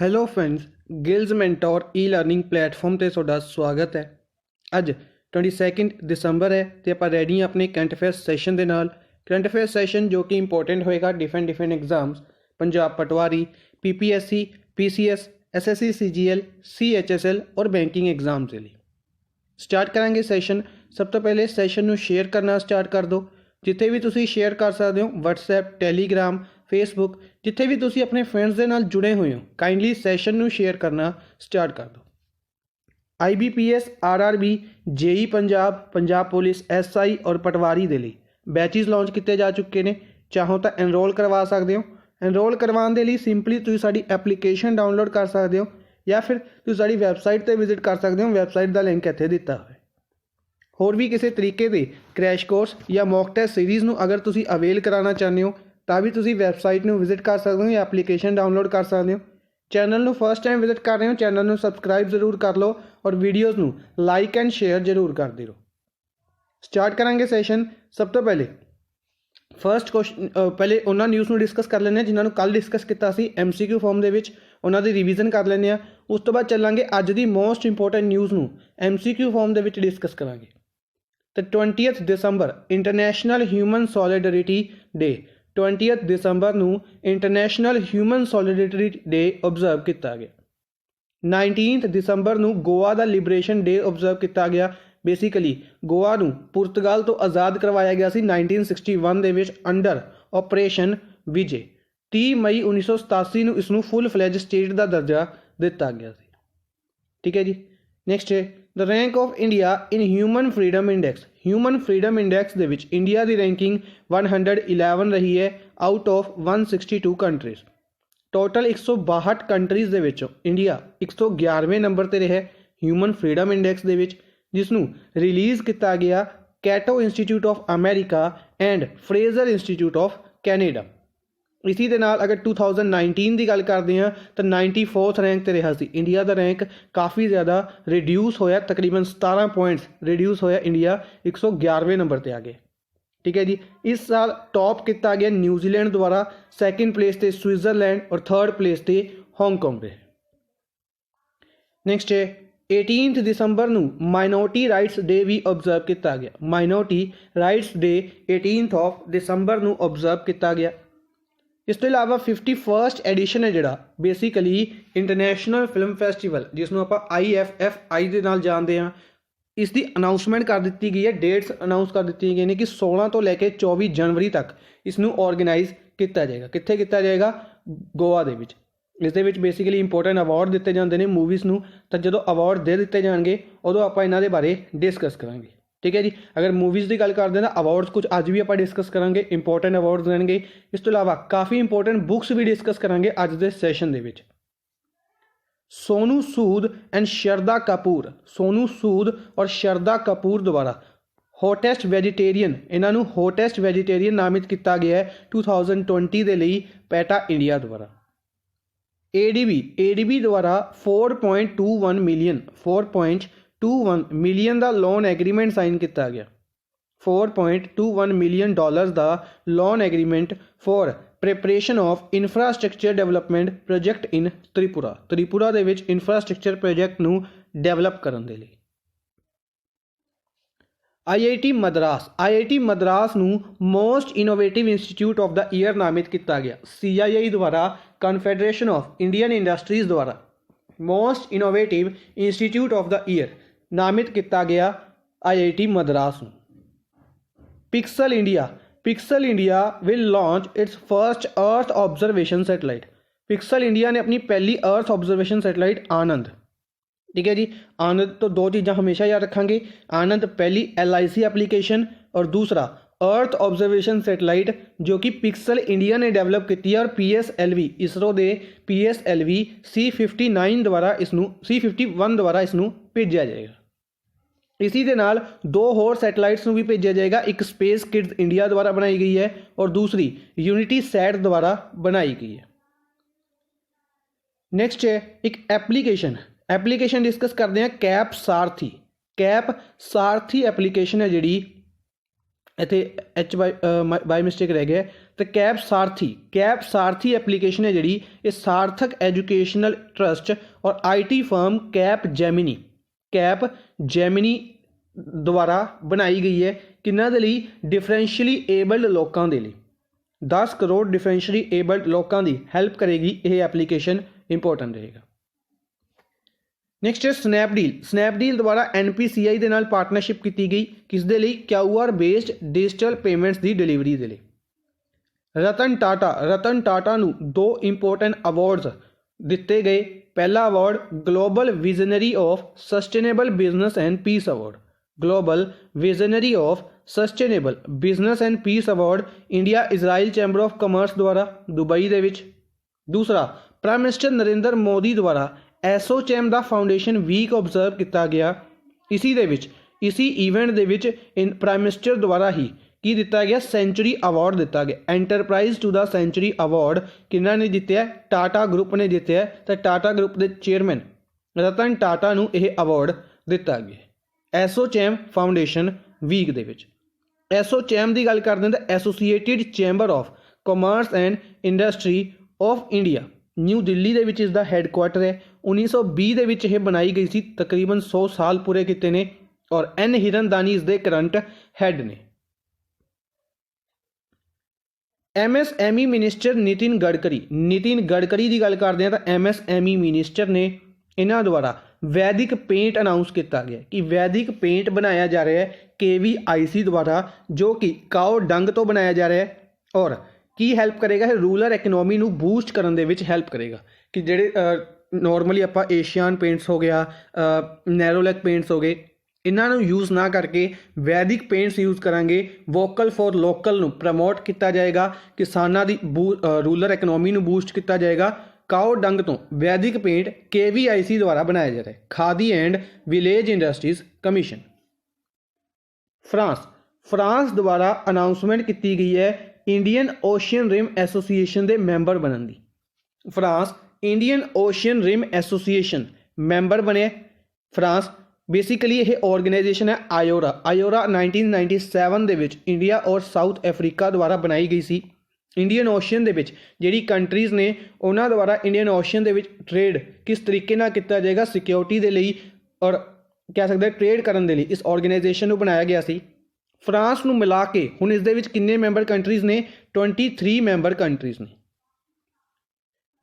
Hello friends, ਗਿਲਜ਼ mentor ਈ learning platform ਤੇ ਤੁਹਾਡਾ ਸਵਾਗਤ ਹੈ। ਅੱਜ 22 ਦਸੰਬਰ ਹੈ ਤੇ ਆਪਾਂ ਰੈਡੀ ਹਾਂ ਆਪਣੇ ਕਰੰਟ ਅਫੇਅਰਸ ਸੈਸ਼ਨ ਦੇ ਨਾਲ। ਕਰੰਟ ਅਫੇਅਰਸ ਸੈਸ਼ਨ ਜੋ ਕਿ ਇੰਪੋਰਟੈਂਟ ਹੋਏਗਾ ਡਿਫਰੈਂਟ ਐਗਜ਼ਾਮਸ, ਪੰਜਾਬ ਪਟਵਾਰੀ, PPSC, PCS, SSC CGL, CHSL ਔਰ ਬੈਂਕਿੰਗ ਐਗਜ਼ਾਮ ਦੇ ਲਈ। ਸਟਾਰਟ ਕਰਾਂਗੇ ਸੈਸ਼ਨ। ਸਭ ਤੋਂ ਪਹਿਲੇ ਸੈਸ਼ਨ ਨੂੰ ਸ਼ੇਅਰ ਕਰਨਾ ਸਟਾਰਟ ਕਰ ਦਿਓ। ਜਿੱਥੇ ਵੀ ਤੁਸੀਂ ਸ਼ੇਅਰ ਕਰ ਸਕਦੇ ਹੋ, WhatsApp, Telegram, Facebook, ਜਿੱਥੇ ਵੀ ਤੁਸੀਂ ਆਪਣੇ ਫਰੈਂਡਸ ਦੇ ਨਾਲ ਜੁੜੇ ਹੋਏ ਹੋ, ਕਾਈਂਡਲੀ ਸੈਸ਼ਨ ਨੂੰ ਸ਼ੇਅਰ ਕਰਨਾ ਸਟਾਰਟ ਕਰ ਦਿਓ। IBPS, RRB, JEE Punjab, Punjab police, SI ਔਰ ਪਟਵਾਰੀ ਦੇ ਲਈ ਬੈਚਿਸ ਲਾਂਚ ਕੀਤੇ ਜਾ ਚੁੱਕੇ ਨੇ। ਚਾਹੋ ਤਾਂ ਐਨਰੋਲ ਕਰਵਾ ਸਕਦੇ ਹੋ। ਐਨਰੋਲ ਕਰਵਾਉਣ ਦੇ ਲਈ ਸਿੰਪਲੀ ਤੁਸੀਂ ਸਾਡੀ ਐਪਲੀਕੇਸ਼ਨ ਡਾਊਨਲੋਡ ਕਰ ਸਕਦੇ ਹੋ ਜਾਂ ਫਿਰ ਤੁਸੀਂ ਸਾਡੀ ਵੈਬਸਾਈਟ 'ਤੇ ਵਿਜ਼ਿਟ ਕਰ ਸਕਦੇ ਹੋ। ਵੈਬਸਾਈਟ ਦਾ ਲਿੰਕ ਇੱਥੇ ਦਿੱਤਾ ਹੋਇਆ। ਹੋਰ ਵੀ ਕਿਸੇ ਤਰੀਕੇ ਦੇ ਕ੍ਰੈਸ਼ ਕੋਰਸ ਜਾਂ ਮੌਕ ਟੈਸਟ ਸੀਰੀਜ਼ ਨੂੰ ਅਗਰ ਤੁਸੀਂ ਅਵੇਲ ਕਰਾਉਣਾ ਚਾਹੁੰਦੇ ਹੋ ਤਾਂ ਵੀ ਤੁਸੀਂ ਵੈਬਸਾਈਟ ਨੂੰ ਵਿਜ਼ਿਟ ਕਰ ਸਕਦੇ ਹੋ ਜਾਂ ਐਪਲੀਕੇਸ਼ਨ ਡਾਊਨਲੋਡ ਕਰ ਸਕਦੇ ਹੋ। ਚੈਨਲ ਨੂੰ ਫਸਟ ਟਾਈਮ ਵਿਜ਼ਿਟ ਕਰ ਰਹੇ ਹੋ, ਚੈਨਲ ਨੂੰ ਸਬਸਕ੍ਰਾਈਬ ਜ਼ਰੂਰ ਕਰ ਲਓ ਔਰ ਵੀਡੀਓਜ਼ ਨੂੰ ਲਾਈਕ ਐਂਡ ਸ਼ੇਅਰ ਜ਼ਰੂਰ ਕਰਦੇ ਰਹੋ। ਸਟਾਰਟ ਕਰਾਂਗੇ ਸੈਸ਼ਨ। ਸਭ ਤੋਂ ਪਹਿਲੇ ਫਸਟ ਕੁਐਸਚਨ, ਪਹਿਲੇ ਉਹਨਾਂ ਨਿਊਜ਼ ਨੂੰ ਡਿਸਕਸ ਕਰ ਲੈਂਦੇ ਹਾਂ ਜਿਨ੍ਹਾਂ ਨੂੰ ਕੱਲ੍ਹ ਡਿਸਕਸ ਕੀਤਾ ਸੀ MCQ ਫਾਰਮ ਦੇ ਵਿੱਚ। ਉਹਨਾਂ ਦੀ ਰਿਵੀਜ਼ਨ ਕਰ ਲੈਂਦੇ ਹਾਂ। ਉਸ ਤੋਂ ਬਾਅਦ ਚੱਲਾਂਗੇ ਅੱਜ ਦੀ ਮੋਸਟ ਇੰਪੋਰਟੈਂਟ ਨਿਊਜ਼ ਨੂੰ MCQ ਫਾਰਮ ਦੇ ਵਿੱਚ ਡਿਸਕਸ ਕਰਾਂਗੇ। ਤੇ 20 ਦਸੰਬਰ ਇੰਟਰਨੈਸ਼ਨਲ ਹਿਊਮਨ ਸੋਲੀਡੈਰਿਟੀ ਡੇ। 20 ਦਸੰਬਰ ਨੂੰ ਇੰਟਰਨੈਸ਼ਨਲ ਹਿਊਮਨ ਸੋਲੀਡੈਰਿਟੀ ਡੇ ਓਬਜ਼ਰਵ ਕੀਤਾ ਗਿਆ। 19 ਦਸੰਬਰ ਨੂੰ ਗੋਆ ਦਾ ਲਿਬਰੇਸ਼ਨ ਡੇ ਓਬਜ਼ਰਵ ਕੀਤਾ ਗਿਆ। ਬੇਸਿਕਲੀ ਗੋਆ ਨੂੰ ਪੁਰਤਗਾਲ ਤੋਂ ਆਜ਼ਾਦ ਕਰਵਾਇਆ ਗਿਆ ਸੀ 1961 ਦੇ ਵਿੱਚ ਅੰਡਰ ਆਪਰੇਸ਼ਨ ਵਿਜੇ। 30 ਮਈ 1987 ਨੂੰ ਇਸ ਨੂੰ ਫੁੱਲ ਫਲੈਜ ਸਟੇਟ ਦਾ ਦਰਜਾ ਦਿੱਤਾ ਗਿਆ ਸੀ। ਠੀਕ ਹੈ ਜੀ। ਨੈਕਸਟ ਹੈ the rank of India in human freedom index. Human freedom index ਦੇ ਵਿੱਚ ਇੰਡੀਆ ਦੀ ਰੈਂਕਿੰਗ 111 ਰਹੀ ਹੈ out of 162 countries. Total 162 countries ਦੇ ਵਿੱਚੋਂ ਇੰਡੀਆ 111ਵੇਂ ਨੰਬਰ 'ਤੇ ਰਿਹਾ ਹਿਊਮਨ ਫਰੀडम ਇੰਡੈਕਸ ਦੇ ਵਿੱਚ, ਜਿਸ ਨੂੰ ਰਿਲੀਜ਼ ਕੀਤਾ ਗਿਆ Cato Institute of America and Fraser Institute of Canada. ਇਸੀ ਦੇ ਨਾਲ ਅਗਰ 2019 ਦੀ ਗੱਲ ਕਰਦੇ ਹਾਂ ਤਾਂ 94th ਰੈਂਕ 'ਤੇ ਰਿਹਾ ਸੀ। ਇੰਡੀਆ ਦਾ ਰੈਂਕ ਕਾਫੀ ਜ਼ਿਆਦਾ ਰਿਡਿਊਸ ਹੋਇਆ, ਤਕਰੀਬਨ 17 ਪੁਆਇੰਟਸ ਰਿਡਿਊਸ ਹੋਇਆ। ਇੰਡੀਆ 111ਵੇਂ ਨੰਬਰ 'ਤੇ ਆ ਗਏ। ਠੀਕ ਹੈ ਜੀ। ਇਸ ਸਾਲ ਟੌਪ ਕੀਤਾ ਗਿਆ ਨਿਊਜ਼ੀਲੈਂਡ ਦੁਆਰਾ, ਸੈਕਿੰਡ ਪਲੇਸ 'ਤੇ ਸਵਿਟਜ਼ਰਲੈਂਡ ਔਰ ਥਰਡ ਪਲੇਸ 'ਤੇ ਹਾਂਗਕਾਂਗ ਦੇ। ਨੈਕਸਟ ਹੈ 18 ਦਸੰਬਰ ਨੂੰ ਮਾਈਨੋਰਟੀ ਰਾਈਟਸ ਡੇ ਵੀ ਓਬਜ਼ਰਵ ਕੀਤਾ ਗਿਆ। ਮਾਈਨੋਰਟੀ ਰਾਈਟਸ ਡੇ 18 ਦਸੰਬਰ ਨੂੰ ਓਬਜ਼ਰਵ ਕੀਤਾ ਗਿਆ। ਇਸ ਤੋਂ ਇਲਾਵਾ 51st ਐਡੀਸ਼ਨ ਹੈ ਜਿਹੜਾ ਬੇਸਿਕਲੀ ਇੰਟਰਨੈਸ਼ਨਲ ਫਿਲਮ ਫੈਸਟੀਵਲ, ਜਿਸ ਨੂੰ ਆਪਾਂ IFFI ਦੇ ਨਾਲ ਜਾਣਦੇ ਹਾਂ, ਇਸ ਦੀ ਅਨਾਊਂਸਮੈਂਟ ਕਰ ਦਿੱਤੀ ਗਈ ਹੈ। ਡੇਟਸ ਅਨਾਊਂਸ ਕਰ ਦਿੱਤੀਆਂ ਗਈਆਂ ਨੇ ਕਿ 16 ਤੋਂ ਲੈ ਕੇ 24 ਜਨਵਰੀ ਤੱਕ ਇਸ ਨੂੰ ਔਰਗੇਨਾਈਜ਼ ਕੀਤਾ ਜਾਏਗਾ। ਕਿੱਥੇ ਕੀਤਾ ਜਾਏਗਾ? ਗੋਆ ਦੇ ਵਿੱਚ। ਇਸ ਦੇ ਵਿੱਚ ਬੇਸਿਕਲੀ ਇੰਪੋਰਟੈਂਟ ਅਵਾਰਡ ਦਿੱਤੇ ਜਾਂਦੇ ਨੇ ਮੂਵੀਜ਼ ਨੂੰ, ਤਾਂ ਜਦੋਂ ਅਵਾਰਡ ਦੇ ਦਿੱਤੇ ਜਾਣਗੇ ਉਦੋਂ ਆਪਾਂ ਇਹਨਾਂ ਦੇ ਬਾਰੇ ਡਿਸਕਸ ਕਰਾਂਗੇ। ਠੀਕ ਹੈ ਜੀ। ਅਗਰ ਮੂਵੀਜ਼ ਦੀ ਗੱਲ ਕਰਦੇ ਹਾਂ ਤਾਂ ਅਵਾਰਡਸ ਕੁਝ ਅੱਜ ਵੀ ਆਪਾਂ ਡਿਸਕਸ ਕਰਾਂਗੇ, ਇੰਪੋਰਟੈਂਟ ਅਵਾਰਡਸ ਰਹਿਣਗੇ। ਇਸ ਤੋਂ ਇਲਾਵਾ ਕਾਫੀ ਇੰਪੋਰਟੈਂਟ ਬੁੱਕਸ ਵੀ ਡਿਸਕਸ ਕਰਾਂਗੇ ਅੱਜ ਦੇ ਸੈਸ਼ਨ ਦੇ ਵਿੱਚ। ਸੋਨੂ ਸੂਦ ਐਂਡ ਸ਼ਰਦਾ ਕਪੂਰ, ਸੋਨੂ ਸੂਦ ਔਰ ਸ਼ਰਦਾ ਕਪੂਰ ਦੁਆਰਾ ਹੋਟੈਸਟ ਵੈਜੀਟੇਰੀਅਨ, ਇਹਨਾਂ ਨੂੰ ਹੋਟੈਸਟ ਵੈਜੀਟੇਰੀਅਨ ਨਾਮਿਤ ਕੀਤਾ ਗਿਆ ਹੈ 2020 ਦੇ ਲਈ ਪੈਟਾ ਇੰਡੀਆ ਦੁਆਰਾ। ADB ਦੁਆਰਾ 4.21 ਮਿਲੀਅਨ ਦਾ ਲੋਨ ਐਗਰੀਮੈਂਟ ਸਾਈਨ ਕੀਤਾ ਗਿਆ। $4.21 ਮਿਲੀਅਨ ਦਾ loan agreement for preparation of infrastructure development project in Tripura. Tripura ਦੇ ਵਿੱਚ ਇਨਫਰਾਸਟ੍ਰਕਚਰ ਪ੍ਰੋਜੈਕਟ ਨੂੰ ਡਿਵੈਲਪ ਕਰਨ ਦੇ ਲਈ। IIT ਮਦਰਾਸ ਨੂੰ most innovative institute of the year ਨਾਮਿਤ ਕੀਤਾ ਗਿਆ। CII ਦੁਆਰਾ ਕਨਫੈਡਰੇਸ਼ਨ ਆਫ ਇੰਡੀਅਨ ਇੰਡਸਟਰੀਜ਼ ਦੁਆਰਾ most innovative institute of the year ਨਾਮਿਤ ਕੀਤਾ ਗਿਆ IIT ਮਦਰਾਸ ਨੂੰ। Pixxel India will launch its first earth observation satellite. Pixxel India ਨੇ ਆਪਣੀ ਪਹਿਲੀ ਅਰਥ ਆਬਜ਼ਰਵੇਸ਼ਨ ਸੈਟੇਲਾਈਟ ਆਨੰਦ। ਠੀਕ ਹੈ ਜੀ। ਆਨੰਦ ਤੋਂ ਦੋ ਚੀਜ਼ਾਂ ਹਮੇਸ਼ਾ ਯਾਦ ਰੱਖਾਂਗੇ। ਆਨੰਦ ਪਹਿਲੀ LIC ਐਪਲੀਕੇਸ਼ਨ ਔਰ ਦੂਸਰਾ ਅਰਥ ਆਬਜ਼ਰਵੇਸ਼ਨ ਸੈਟੇਲਾਈਟ ਜੋ ਕਿ ਪਿਕਸਲ ਇੰਡੀਆ ਨੇ ਡਿਵੈਲਪ ਕੀਤੀ ਹੈ ਔਰ PSLV ਇਸਰੋ ਦੇ PSLV C51 ਦੁਆਰਾ ਇਸ ਨੂੰ ਭੇਜਿਆ ਜਾਏਗਾ। ਇਸੀ ਦੇ ਨਾਲ ਦੋ ਹੋਰ ਸੈਟੇਲਾਈਟਸ ਨੂੰ ਵੀ ਭੇਜਿਆ ਜਾਏਗਾ। ਇੱਕ ਸਪੇਸ ਕਿਡਸ ਇੰਡੀਆ ਦੁਆਰਾ ਬਣਾਈ ਗਈ ਹੈ ਔਰ ਦੂਸਰੀ ਯੂਨਿਟੀ ਸੈਟ ਦੁਆਰਾ ਬਣਾਈ ਗਈ ਹੈ। ਨੈਕਸਟ ਹੈ ਇੱਕ ਐਪਲੀਕੇਸ਼ਨ ਡਿਸਕਸ ਕਰਦੇ ਹਾਂ। ਕੈਪ ਸਾਰਥੀ ਐਪਲੀਕੇਸ਼ਨ ਹੈ ਜਿਹੜੀ ਇੱਥੇ ਬਾਈ ਮਿਸਟੇਕ ਰਹਿ ਗਿਆ। तो कैब सारथी एप्लीकेशन है जिहड़ी ये सार्थक एजुकेशनल ट्रस्ट और IT फर्म कैप जैमिनी द्वारा बनाई गई है किन्हां दे लई डिफरेंशियली एबल्ड लोगों के लिए 10 करोड़ डिफरेंशियली एबल्ड लोगों की हैल्प करेगी यह एप्लीकेशन इंपॉर्टेंट रहेगा। नैक्सट है स्नैपडील द्वारा NPCI के नाल पार्टनरशिप की गई किस दे लई QR बेस्ड डिजिटल पेमेंट्स की डिलीवरी के लिए। रतन टाटा नूं 2 इंपोर्टेंट अवार्ड्स दिते गए। पहला award global visionary of sustainable business and peace award, global visionary of sustainable business and peace award India Israel chamber of commerce द्वारा दुबई दे विच। दूसरा प्राइम मिनिस्टर नरेंद्र मोदी द्वारा एसोचैम दा फाउंडेशन वीक ऑबजर्व किया गया। इसी इवेंट दे विच प्राइम मिनिस्टर द्वारा ही की दिता गया सेंचुरी अवार्ड दिता गया। Enterprise to the century award किन्ना ने जितया है, टाटा ग्रुप ने जितया है। तो टाटा ग्रुप के चेयरमैन रतन टाटा नूं यह अवार्ड दिता गया एसोचैम फाउंडेशन वीक दे विच। एसोचैम की गल करते हैं तो associated chamber of commerce and industry of India New Delhi दे विच इसदा हैडकुआटर है। 1920 दे विच यह बनाई गई सी, तकरीबन 100 साल पूरे किते ने और N हिरनदानी इसके करंट हैड ने। MSME मिनिस्टर नितिन गडकरी की गल करते हैं तो MSME मिनिस्टर ने इन्हां द्वारा वैदिक पेंट अनाउंस किया गया कि वैदिक पेंट बनाया जा रहा है KVIC द्वारा, जो कि काओ डंग तो बनाया जा रहा है और की हैल्प करेगा है रूरल इकनॉमी नूं बूस्ट करन दे विच हैल्प करेगा। कि जिहड़े नॉर्मली आपां एशियन पेंट्स हो गया, नैरोलैक पेंट्स हो गए, इन्हों यूज़ ना करके वैदिक पेंट्स यूज़ करांगे। वोकल फॉर लोकल नूं प्रमोट किया जाएगा, किसानां दी रूरल इकनॉमी नूं बूस्ट किया जाएगा। काओ डंग तो वैदिक पेंट KVIC द्वारा बनाया जा रहा है। Khadi and village industries commission. France द्वारा अनाउंसमेंट की गई है इंडियन ओशियन रिम एसोसीएशन के मैंबर बनने की। France Indian Ocean Rim Association member बने। फ्रांस बेसिकली यह ऑर्गेनाइजेशन है आयोरा 1997 दे विच इंडिया और साउथ अफ्रीका द्वारा बनाई गई सी। इंडियन ओशियन दे विच जिहड़ी कंट्रीज़ ने उन्हां द्वारा इंडियन ओशियन दे विच ट्रेड किस तरीके नाल किया जाएगा सिक्योरिटी दे लई और कह सकते हैं ट्रेड करन दे लई इस ऑर्गेनाइजेशन नूं बनाया गया सी। फ्रांस नूं मिला के हुण इस दे विच किन्ने मैंबर कंट्रीज़ ने 23 मैंबर कंट्रीज़ ने।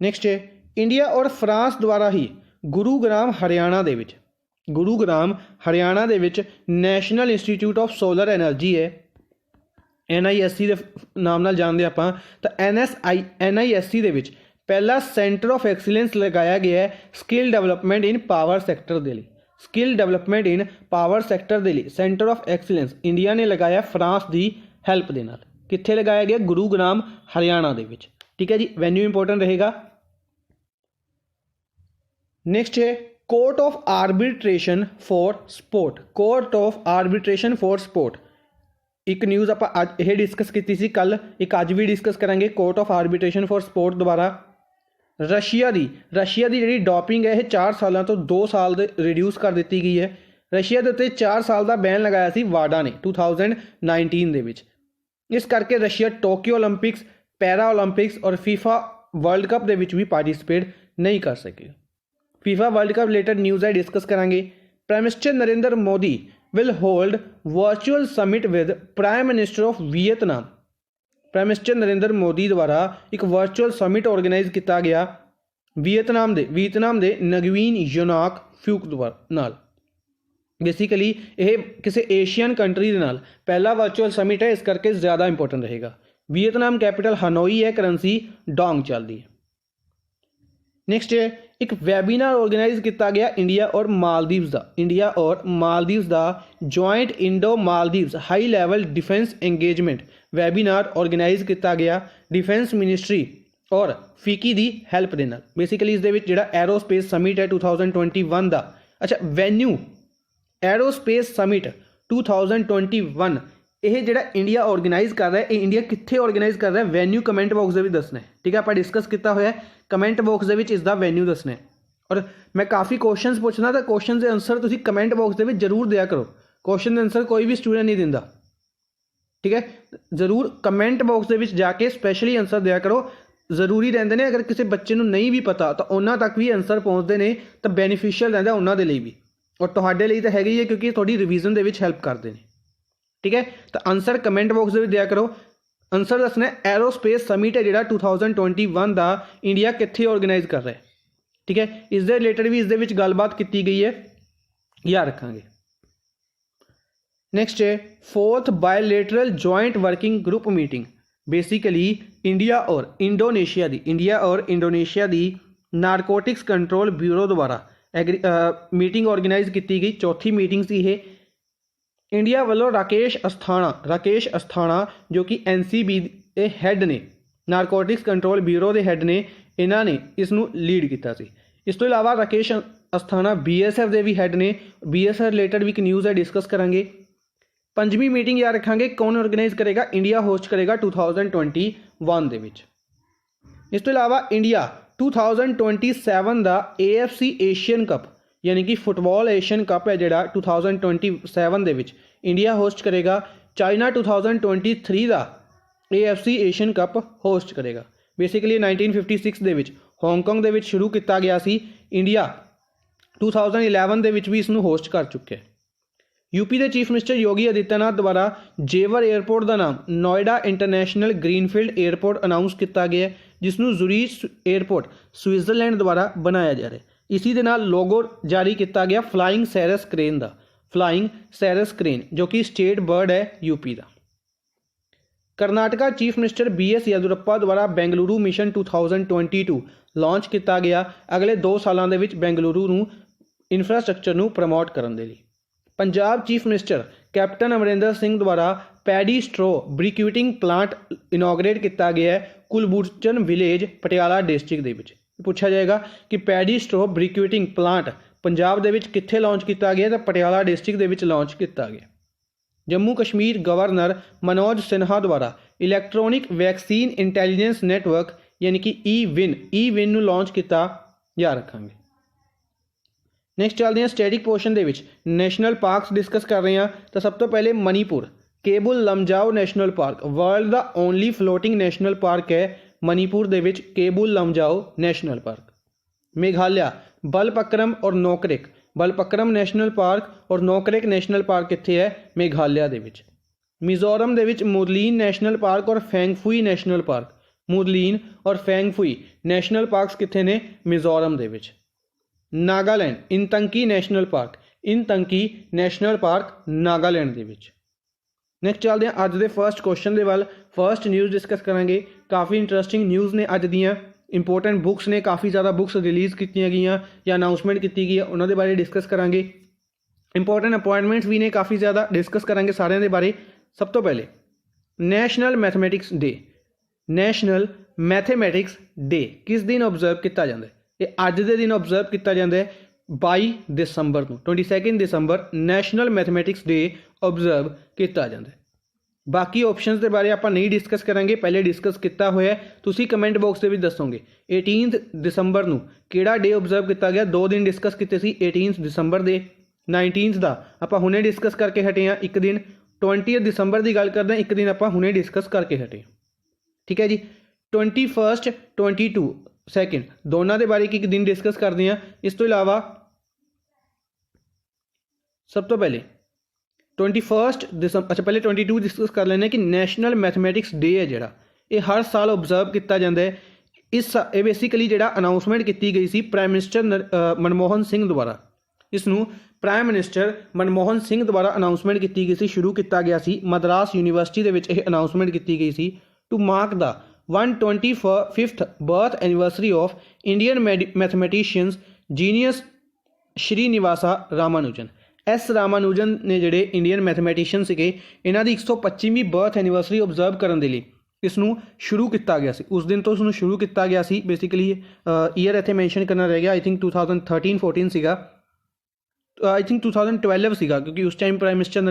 नैक्सट है इंडिया और फ्रांस द्वारा ही गुरुग्राम हरियाणा दे विच national institute of solar energy है NISC के नाम नाल जानते आपां। तो NISC दे विच पहला सेंटर ऑफ एक्सीलेंस लगाया गया है skill development in power sector के लिए। Skill development in power sector के लिए सेंटर ऑफ एक्सीलेंस इंडिया ने लगाया फ्रांस की हैल्प के नाल। कित्थे लगाया गया? गुरुग्राम हरियाणा दे विच। ठीक है जी, वेन्यू इंपोर्टेंट रहेगा। नेक्स्ट है court of arbitration for sport. एक न्यूज़ आप यह डिस्कस की सी कल, एक अज भी डिस्कस करांगे। Court of arbitration for sport द्वारा रशिया की जी डॉपिंग है 4 सालों तो 2 साल रिड्यूस कर दी गई है। रशिया के उत्ते 4 साल का बैन लगाया सी वाडा ने 2019 दे विच। इस करके Russia Tokyo Olympics, para Olympics और फीफा वर्ल्ड कप दे विच भी पार्टिसिपेट नहीं कर सके। FIFA world cup related news है डिस्कस करांगे। Prime minister Narendra Modi will hold virtual summit with Prime Minister of Vietnam। Prime minister Narendra Modi द्वारा एक वर्चुअल समिट ऑर्गेनाइज किया गया वियतनाम दे नगवीन यूनाक फ्यूक नाल। बेसिकली यह किसी एशियन कंट्री दे नाल पहला वर्चुअल समिट है, इस करके ज़्यादा इंपोर्टेंट रहेगा। वियतनाम कैपिटल हनोई है, करेंसी डोंग चलती है। नेक्स्ट है एक वैबीनार ऑर्गेनाइज किया गया इंडिया और मालदीव्स का joint Indo Maldives high level defence engagement webinar organise किया गया डिफेंस मिनिस्ट्री और फीकी की हैल्प के नाल। बेसिकली इस दे विच जिहड़ा एरोस्पेस समिट है 2021 का, अच्छा वेन्यू एरोस्पेस समिट 2021 यह जिहड़ा इंडिया ऑर्गेनाइज कर रहा है, ये इंडिया कित्थे ऑर्गेनाइज कर रहा है, वेन्यू कमेंट बॉक्स में भी दसना है। ठीक है, आप डिस्कस किया होया कमेंट बॉक्स के इसका वेन्यू दसना है। और मैं काफ़ी क्वेश्चन पूछना तो क्वेश्चन के आंसर तुसीं कमेंट बॉक्स में जरूर दिया करो। क्वेश्चन के आंसर कोई भी स्टूडेंट नहीं दिंदा। ठीक है, जरूर कमेंट बॉक्स ਦੇ ਵਿੱਚ ਜਾ ਕੇ ਸਪੈਸ਼ਲੀ ਆਨਸਰ ਦਿਆ ਕਰੋ। ਜ਼ਰੂਰੀ ਰਹਿੰਦੇ ਨੇ, ਅਗਰ ਕਿਸੇ ਬੱਚੇ ਨੂੰ ਨਹੀਂ ਵੀ ਪਤਾ ਤਾਂ ਉਹਨਾਂ ਤੱਕ ਵੀ ਆਨਸਰ ਪਹੁੰਚਦੇ ਨੇ ਤਾਂ ਬੈਨੀਫੀਸ਼ੀਅਲ ਰਹਿੰਦਾ ਉਹਨਾਂ ਦੇ ਲਈ ਵੀ, ਔਰ ਤੁਹਾਡੇ ਲਈ ਤਾਂ ਹੈਗਾ ਹੀ ਹੈ ਕਿਉਂਕਿ ਤੁਹਾਡੀ ਰਿਵੀਜ਼ਨ ਦੇ ਵਿੱਚ ਹੈਲਪ ਕਰਦੇ ਨੇ। ਠੀਕ ਹੈ, ਤਾਂ ਆਨਸਰ ਕਮੈਂਟ ਬਾਕਸ ਦੇ ਵਿੱਚ ਦਿਆ ਕਰੋ। ਆਨਸਰ ਦੱਸਣਾ ਐਰੋਸਪੇਸ ਸਮਿਟ ਹੈ ਜਿਹੜਾ 2021 ਦਾ ਇੰਡੀਆ ਕਿੱਥੇ ਆਰਗੇਨਾਈਜ਼ ਕਰ ਰਿਹਾ ਹੈ। ਠੀਕ ਹੈ, ਇਸ ਦੇ ਰਿਲੇਟਡ ਵੀ ਇਸ ਦੇ ਵਿੱਚ ਗੱਲਬਾਤ ਕੀਤੀ ਗਈ ਹੈ, ਯਾਦ ਰੱਖਾਂਗੇ। नेक्स्ट है fourth bilateral joint working group meeting, basically India और इंडोनेशिया दी नारकोटिक्स कंट्रोल ब्यूरो द्वारा मीटिंग ऑर्गेनाइज की गई। चौथी मीटिंग सी ये इंडिया वालों राकेश अस्थाना जो कि NCB के हैड ने, नारकोटिक्स कंट्रोल ब्यूरो के हैड ने, इन्होंने इसनू लीड किया सी। इस तो इलावा राकेश अस्थाना BSF के भी हैड ने, BSF रिलेटेड भी एक न्यूज़ है, डिस्कस करांगे। पंजवीं मीटिंग याद रखांगे कौन ऑर्गेनाइज करेगा, इंडिया होस्ट करेगा 2021 ਦੇ ਵਿੱਚ। ਇਸ ਤੋਂ ਇਲਾਵਾ ਇੰਡੀਆ 2027 ਦਾ AFC ਏਸ਼ੀਅਨ ਕੱਪ यानी कि फुटबॉल एशियन कप है ਜਿਹੜਾ 2027 ਦੇ ਵਿੱਚ ਇੰਡੀਆ ਹੋਸਟ ਕਰੇਗਾ। ਚਾਈਨਾ 2023 ਦਾ AFC ਏਸ਼ੀਅਨ ਕੱਪ ਹੋਸਟ ਕਰੇਗਾ। ਬੇਸਿਕਲੀ 1956 ਦੇ ਵਿੱਚ ਹਾਂਗਕਾਂਗ ਦੇ ਵਿੱਚ ਸ਼ੁਰੂ ਕੀਤਾ ਗਿਆ ਸੀ। ਇੰਡੀਆ 2011 ਦੇ ਵਿੱਚ ਵੀ ਇਸ ਨੂੰ ਹੋਸਟ ਕਰ ਚੁੱਕਿਆ ਹੈ। यूपी के चीफ मिनिस्टर योगी आदित्यनाथ द्वारा जेवर एयरपोर्ट का नाम Noida international greenfield airport announce किया गया है, जिसनों ज़ुरीच एयरपोर्ट स्विट्जरलैंड द्वारा बनाया जा रहा है। इसी के नाल लोगो जारी किया गया फ्लाइंग सैरस क्रेन का, फ्लाइंग सैरस क्रेन जो कि स्टेट बर्ड है यूपी का। Karnataka chief minister BS Yediyurappa द्वारा बेंगलुरु मिशन 2022 लॉन्च किया गया। अगले 2 सालों के बेंगलुरु इंफ्रास्ट्रक्चर को प्रमोट करने के लिए। Punjab chief minister captain Amarinder Singh द्वारा पैडी स्ट्रो ब्रिक्यूटिंग प्लांट इनोग्रेट किया गया है कुलबूचन विलेज पटियाला डिस्ट्रिक्ट दे विच। पूछा जाएगा कि पैडी स्ट्रो ब्रिक्यूटिंग प्लांट पंजाब दे विच कित्थे लॉन्च किया गया, तो पटियाला डिस्ट्रिक्ट दे विच लॉन्च किया गया। जम्मू कश्मीर गवर्नर मनोज सिन्हा द्वारा इलैक्ट्रॉनिक वैक्सीन इंटैलीजेंस नैटवर्क यानी कि ई-विन नूं लॉन्च किया, याद रखांगे। नैक्सट चलते हैं स्टैटिक पोर्शन के नैशनल पार्कस डिस्कस कर रहे हैं। तो सब तो पहले Manipur Keibul Lamjao national park world का ओनली फ्लोटिंग नैशनल पार्क है मणिपुर के केबुल लमजाओ नैशनल पार्क। मेघालय बलपक्रम और नोकरेक, बलपक्रम नैशनल पार्क और नोकरेक नैशनल पार्क कित्थे है, मेघालय के। मिजोरम के मुरलीन नैशनल पार्क और फैंगफुई नैशनल पार्क, मुरलीन और फैंगफुई नैशनल पार्कस कित्थे ने, मिजोरम के। Nagaland Intanki national park, Intanki national park Nagaland के। नैक्सट चलते हैं अज के फर्स्ट क्वेश्चन के वाल। फर्स्ट न्यूज़ डिस्कस करांगे। काफ़ी इंटरस्टिंग न्यूज़ ने अज दियाँ, इंपोर्टेंट बुक्स ने, काफ़ी ज़्यादा बुक्स रिलीज़ की गई या अनाउंसमेंट की गई है, उन्होंने बारे डिस्कस करांगे। इंपोर्टेंट अपॉइंटमेंट्स भी ने काफ़ी ज़्यादा, डिस्कस करांगे सारे के बारे। सब तो पहले national mathematics day, national mathematics day किस दिन ऑबजर्व किया जाता है? ये अज के दिन ऑबजर्व किया जाता है 22 दिसंबर को, 22 दिसंबर नैशनल मैथमैटिक्स डे ऑबजर्व किया जाता है। बाकी ऑप्शनस के बारे आप नहीं डिस्कस करांगे, पहले डिस्कस किया होया, तुसी कमेंट बॉक्स के दसोगे। 18 दिसंबर को किहड़ा डे ऑबजर्व किया गया, 2 दिन डिस्कस किए सी। 18 दिसंबर के 19 का आप हुणे डिस्कस करके हटे हैं, एक दिन 20 दिसंबर की गल करते हैं, एक दिन आप हुणे डिस्कस करके हटे। ठीक है जी। 21 22 सैकेंड दोनों के बारे एक दिन डिस्कस करते हैं। इस तो इलावा सब तो पहले 21 दिसंबर, अच्छा पहले 22 डिस्कस कर लेने कि नैशनल मैथमैटिक्स डे है जोड़ा ये हर साल ऑबजर्व किया जाता है। इस बेसिकली जोड़ा अनाउंसमेंट की गई C prime minister Manmohan Singh द्वारा, इसनूं प्राइम मिनिस्टर मनमोहन सिंह द्वारा अनाउंसमेंट की गई सी, शुरू किया गया सी। मद्रास यूनीवर्सिटी के विच यह अनाउंसमेंट की गई सी to mark the 125th birth anniversary of Indian mathematicians genius Srinivasa Ramanujan. S Ramanujan ने जोड़े इंडियन मैथमैटिशियन से इन्हों की 125वीं बर्थ एनिवर्सरी ऑबजर्व करने के लिए इसनूं शुरू किया गया सी। उस दिन तो इसनूं शुरू किया गया सी। बेसिकली ईयर इत्थे मैंशन करना रह गया, आई थिंक 2013-14 सीगा, आई थिंक 2012 सीगा, क्योंकि उस time prime minister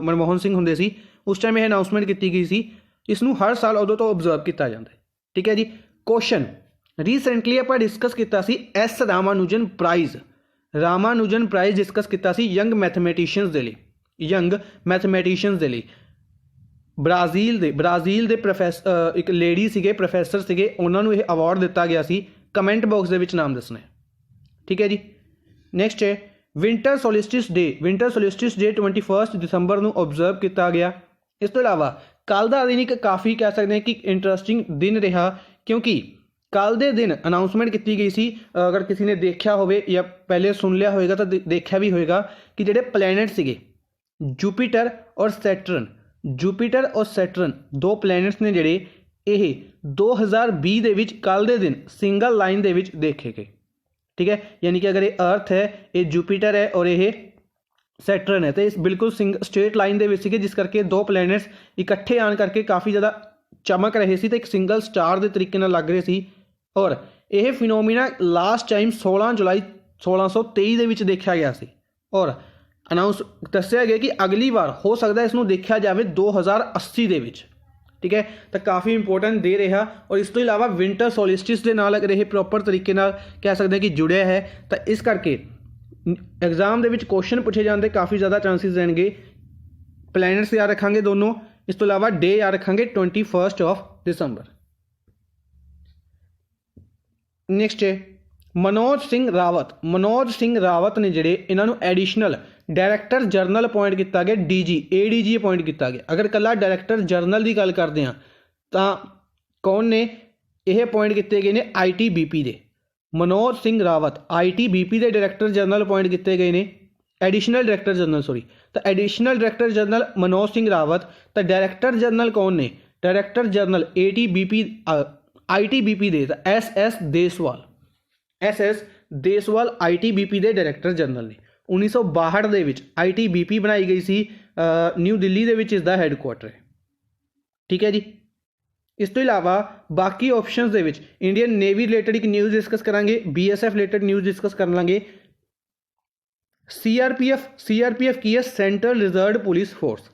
Manmohan Singh होंदे सी, उस टाइम यह अनाउंसमेंट की गई सी। इसनूं हर साल उदों तो ऑबजर्व किया जाता है। ठीक है जी। क्वेश्चन रीसेंटली आप डिस्कस किया सी एस Ramanujan prize, Ramanujan prize discuss किया सी यंग मैथमैटिशियंस के लिए, यंग मैथमैटिशियंस के लिए। ਬ੍ਰਾਜ਼ੀਲ ਦੇ ਇੱਕ ਲੇਡੀ ਸੀਗੇ, ਪ੍ਰੋਫੈਸਰ ਸੀਗੇ, ਉਹਨਾਂ ਨੂੰ ਇਹ ਅਵਾਰਡ ਦਿੱਤਾ ਗਿਆ ਸੀ। ਕਮੈਂਟ ਬਾਕਸ ਦੇ ਵਿੱਚ ਨਾਮ ਦੱਸਣਾ ਹੈ, ਠੀਕ ਹੈ ਜੀ। ਨੈਕਸਟ ਹੈ ਵਿੰਟਰ ਸੋਲਿਸਟਿਸ ਡੇ। ਵਿੰਟਰ ਸੋਲਿਸਟਿਸ ਡੇ 21 ਦਸੰਬਰ ਨੂੰ ਓਬਜ਼ਰਵ ਕੀਤਾ ਗਿਆ। ਇਸ ਤੋਂ ਇਲਾਵਾ ਕੱਲ੍ਹ ਦਾ ਦਿਨ ਇੱਕ ਕਾਫੀ ਕਹਿ ਸਕਦੇ ਹਾਂ ਕਿ ਇੰਟਰਸਟਿੰਗ ਦਿਨ ਰਿਹਾ, ਕਿਉਂਕਿ ਕੱਲ੍ਹ ਦੇ ਦਿਨ ਅਨਾਊਂਸਮੈਂਟ ਕੀਤੀ ਗਈ ਸੀ। ਅਗਰ ਕਿਸੇ ਨੇ ਦੇਖਿਆ ਹੋਵੇ ਜਾਂ ਪਹਿਲੇ ਸੁਣ ਲਿਆ ਹੋਵੇਗਾ ਤਾਂ ਦੇਖਿਆ ਵੀ ਹੋਵੇਗਾ ਕਿ ਜਿਹੜੇ ਪਲੈਨਟ ਸੀਗੇ ਜੂਪੀਟਰ ਔਰ ਸੈਟਰਨ ਦੋ ਪਲੈਨਟਸ ਨੇ ਜਿਹੜੇ ਇਹ 2020 ਦੇ ਵਿੱਚ ਕੱਲ੍ਹ ਦੇ ਦਿਨ ਸਿੰਗਲ ਲਾਈਨ ਦੇ ਵਿੱਚ ਦੇਖੇ ਗਏ, ਠੀਕ ਹੈ। ਯਾਨੀ ਕਿ ਅਗਰ ਇਹ ਅਰਥ ਹੈ, ਇਹ ਜੂਪੀਟਰ ਹੈ ਔਰ ਇਹ ਸੈਟਰਨ ਹੈ, ਤੇ ਇਸ ਬਿਲਕੁਲ ਸਟ੍ਰੇਟ ਲਾਈਨ ਦੇ ਵਿੱਚ ਸੀਗੇ, ਜਿਸ ਕਰਕੇ ਦੋ ਪਲੈਨਟਸ ਇਕੱਠੇ ਆਉਣ ਕਰਕੇ ਕਾफ़ੀ ਜ਼ਿਆਦਾ ਚਮਕ ਰਹੇ ਸੀ ਤੇ ਇੱਕ ਸਿੰਗਲ ਸਟਾਰ ਦੇ ਤਰੀਕੇ ਨਾਲ ਲੱਗ ਰਹੇ ਸੀ। ਔਰ ਇਹ ਫਿਨੋਮੀਨਾ ਲਾਸਟ ਟਾਈਮ 16 ਜੁਲਾਈ 1623 ਦੇ ਵਿੱਚ ਦੇਖਿਆ ਗਿਆ ਸੀ ਔਰ ਦੱਸਿਆ ਗਿਆ ਕਿ ਅਗਲੀ ਵਾਰ ਹੋ ਸਕਦਾ ਇਸ ਨੂੰ ਦੇਖਿਆ ਜਾਵੇ 2080 ਦੇ ਵਿੱਚ, ਠੀਕ ਹੈ। ਤਾਂ ਕਾਫੀ ਇੰਪੋਰਟੈਂਟ ਦੇ ਰਿਹਾ। ਔਰ ਇਸ ਤੋਂ ਇਲਾਵਾ ਵਿੰਟਰ ਸੋਲਿਸਟਿਸ ਦੇ ਨਾਲ ਅਗਰ ਇਹ ਪ੍ਰੋਪਰ ਤਰੀਕੇ ਨਾਲ ਕਹਿ ਸਕਦੇ ਕਿ ਜੁੜਿਆ ਹੈ ਤਾਂ ਇਸ ਕਰਕੇ ਐਗਜ਼ਾਮ ਦੇ ਵਿੱਚ ਕੁਐਸਚਨ ਪੁੱਛੇ ਜਾਣ ਦੇ ਕਾਫੀ ਜ਼ਿਆਦਾ ਚਾਂਸਿਸ ਰਹਿਣਗੇ। ਪਲੈਨਟਸ ਯਾਦ ਰੱਖਾਂਗੇ ਦੋਨੋਂ, ਇਸ ਤੋਂ ਇਲਾਵਾ ਡੇ ਯਾਦ ਰੱਖਾਂਗੇ 21 ਦਸੰਬਰ। ਨੈਕਸਟ ਹੈ ਮਨੋਜ ਸਿੰਘ ਰਾਵਤ ਨੇ ਜਿਹੜੇ ਇਹਨਾਂ ਨੂੰ ਐਡੀਸ਼ਨਲ ਡਾਇਰੈਕਟਰ ਜਨਰਲ ਅਪੋਇੰਟ ਕੀਤਾ ਗਿਆ, ADG ਅਪੋਇੰਟ ਕੀਤਾ ਗਿਆ। ਅਗਰ ਇਕੱਲਾ ਡਾਇਰੈਕਟਰ ਜਨਰਲ ਦੀ ਗੱਲ ਕਰਦੇ ਹਾਂ ਤਾਂ ਕੌਣ ਨੇ ਇਹ ਅਪੋਇੰਟ ਕੀਤੇ ਗਏ ਨੇ? ITBP ਦੇ ਮਨੋਜ ਸਿੰਘ ਰਾਵਤ ITBP ਦੇ ਡਾਇਰੈਕਟਰ ਜਨਰਲ ਅਪੋਇੰਟ ਕੀਤੇ ਗਏ ਨੇ। ਐਡੀਸ਼ਨਲ ਡਾਇਰੈਕਟਰ ਜਨਰਲ ਤਾਂ additional director general Manoj Singh Rawat. ਤਾਂ ਡਾਇਰੈਕਟਰ ਜਨਰਲ ਕੌਣ ਨੇ? ਡਾਇਰੈਕਟਰ ਜਨਰਲ ITBP ਦੇ ਤਾਂ SS ਦੇਸਵਾਲ ITBP ਦੇ ਡਾਇਰੈਕਟਰ ਜਨਰਲ ਨੇ। 1962 ਦੇ ਵਿੱਚ ITBP ਬਣਾਈ ਗਈ ਸੀ, ਨਿਊ ਦਿੱਲੀ ਦੇ ਵਿੱਚ ਇਸ ਦਾ ਹੈੱਡਕੁਆਟਰ ਹੈ, ਠੀਕ ਹੈ ਜੀ। ਇਸ ਤੋਂ ਇਲਾਵਾ ਬਾਕੀ ਆਪਸ਼ਨਸ ਦੇ ਵਿੱਚ ਇੰਡੀਅਨ ਨੇਵੀ ਰਿਲੇਟਡ ਇੱਕ ਨਿਊਜ਼ ਡਿਸਕਸ ਕਰਾਂਗੇ, BSF ਰਿਲੇਟਡ ਨਿਊਜ਼ ਡਿਸਕਸ ਕਰ ਲਾਂਗੇ। CRPF ਕੀ ਹੈ? Central reserved police force.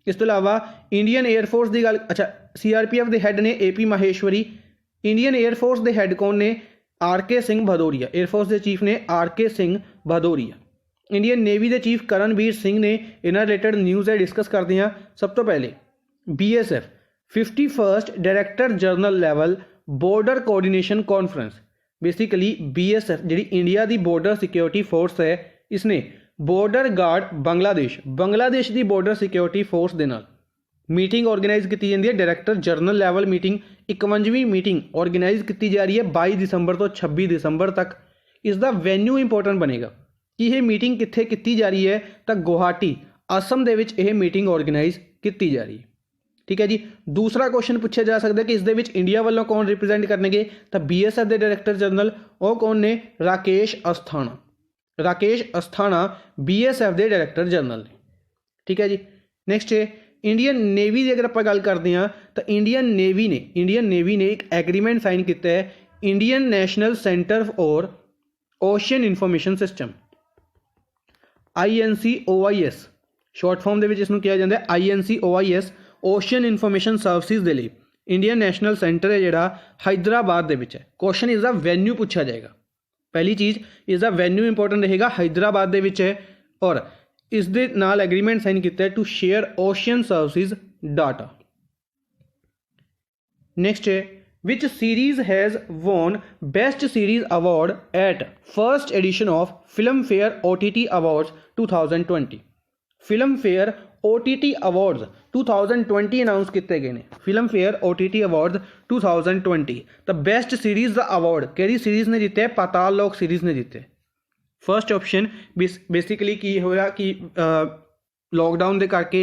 ਇਸ ਤੋਂ ਇਲਾਵਾ ਇੰਡੀਅਨ 에ਅਰਫੋਰਸ ਦੀ ਗੱਲ, CRPF ਦੇ ਹੈੱਡ ਨੇ AP ਮਾਹੇਸ਼ਵਰੀ। ਇੰਡੀਅਨ 에ਅਰਫੋਰਸ ਦੇ ਹੈੱਡ ਕੌਣ ਨੇ? RK ਸਿੰਘ ਭਦੌਰੀਆ। 에ਅਰਫੋਰਸ ਦੇ ਚੀਫ ਨੇ RK Singh Bhadauria. Indian navy ਦੇ ਚੀਫ ਕਰਨਵੀਰ ਸਿੰਘ ਨੇ। ਇਹਨਾਂ ਰਿਲੇਟਡ ਨਿਊਜ਼ ਹੈ, ਡਿਸਕਸ ਕਰਦੇ ਹਾਂ। ਸਭ ਤੋਂ ਪਹਿਲੇ BSF 51st director general level border coordination conference. Basically BSF ਜਿਹੜੀ ਇੰਡੀਆ ਦੀ ਬੋਰਡਰ ਸਿਕਿਉਰਿਟੀ ਫੋਰਸ ਹੈ, ਇਸਨੇ ਬੋਰਡਰ ਗਾਰਡ ਬੰਗਲਾਦੇਸ਼ ਦੀ ਬੋਰਡਰ ਸਿਕਿਉਰਿਟੀ ਫੋਰਸ ਦੇ ਨਾਲ ਮੀਟਿੰਗ ਆਰਗੇਨਾਈਜ਼ ਕੀਤੀ ਜਾਂਦੀ ਹੈ। ਡਾਇਰੈਕਟਰ ਜਨਰਲ ਲੈਵਲ ਮੀਟਿੰਗ 51ਵੀਂ ਮੀਟਿੰਗ ਆਰਗੇਨਾਈਜ਼ ਕੀਤੀ ਜਾ ਰਹੀ ਹੈ 22 ਦਸੰਬਰ ਤੋਂ 26 ਦਸੰਬਰ ਤੱਕ। ਇਸ ਦਾ ਵੈਨਿਊ ਇੰਪੋਰਟੈਂਟ ਬਣੇਗਾ ਕਿ ਇਹ ਮੀਟਿੰਗ ਕਿੱਥੇ ਕੀਤੀ ਜਾ ਰਹੀ ਹੈ, ਤਾਂ ਗੁਹਾਟੀ ਅਸਮ ਦੇ ਵਿੱਚ ਇਹ ਮੀਟਿੰਗ ਆਰਗੇਨਾਈਜ਼ ਕੀਤੀ ਜਾ ਰਹੀ ਹੈ, ਠੀਕ ਹੈ ਜੀ। ਦੂਸਰਾ ਕੁਐਸਚਨ ਪੁੱਛਿਆ ਜਾ ਸਕਦਾ ਕਿ ਇਸ ਦੇ ਵਿੱਚ ਇੰਡੀਆ ਵੱਲੋਂ ਕੌਣ ਰਿਪਰੈਜ਼ੈਂਟ ਕਰਨਗੇ, ਤਾਂ BSF ਦੇ ਡਾਇਰੈਕਟਰ ਜਨਰਲ ਉਹ ਕੌਣ ਨੇ? ਰਾਕੇਸ਼ ਅਸਥਾਨਾ BSF ਦੇ ਡਾਇਰੈਕਟਰ ਜਨਰਲ ਨੇ, ਠੀਕ ਹੈ ਜੀ। ਨੈਕਸਟ ਹੈ ਇੰਡੀਅਨ ਨੇਵੀ ਦੀ ਅਗਰ ਆਪਾਂ ਗੱਲ ਕਰਦੇ ਹਾਂ ਤਾਂ ਇੰਡੀਅਨ ਨੇਵੀ ਨੇ ਇੱਕ ਐਗਰੀਮੈਂਟ ਸਾਈਨ ਕੀਤਾ ਹੈ Indian National Centre for Ocean Information System INCOIS short form ਦੇ ਵਿੱਚ ਇਸ ਨੂੰ ਕਿਹਾ ਜਾਂਦਾ ਹੈ INCOIS ਓਸ਼ਨ ਇਨਫੋਰਮੇਸ਼ਨ ਸਰਵਿਸਿਜ਼ ਦੇ ਲਈ। ਇੰਡੀਅਨ ਨੈਸ਼ਨਲ ਸੈਂਟਰ ਹੈ ਜਿਹੜਾ ਹੈਦਰਾਬਾਦ ਦੇ ਵਿੱਚ ਹੈ। ਕੁਐਸਚਨ ਇਸ ਦਾ ਵੈਨਿਊ ਪੁੱਛਿਆ ਜਾਏਗਾ। ਪਹਿਲੀ ਚੀਜ਼ ਇਸ ਦਾ ਵੈਨਿਊ ਇੰਪੋਰਟੈਂਟ ਰਹੇਗਾ, ਹੈਦਰਾਬਾਦ ਦੇ ਵਿੱਚ ਹੈ ਔਰ ਇਸ ਦੇ ਨਾਲ ਐਗਰੀਮੈਂਟ ਸਾਈਨ ਕੀਤਾ ਹੈ to share ocean services data. Next ਹੈ which series has won best series award at first edition of Filmfare OTT Awards 2020। Filmfare OTT Awards 2020 announce ਕੀਤੇ ਗਏ ਨੇ। Filmfare OTT Awards 2020 ਤਾਂ ਬੈਸਟ ਸੀਰੀਜ਼ ਦਾ award ਕਿਹੜੀ series ਨੇ ਜਿੱਤਿਆ? ਪਾਤਾਲ ਲੋਕ ਸੀਰੀਜ਼ ਨੇ ਜਿੱਤੇ। ਫਰਸਟ ਆਪਸ਼ਨ ਬੇਸਿਕਲੀ ਕੀ ਹੋਇਆ ਕਿ ਲੋਕਡਾਊਨ ਦੇ ਕਰਕੇ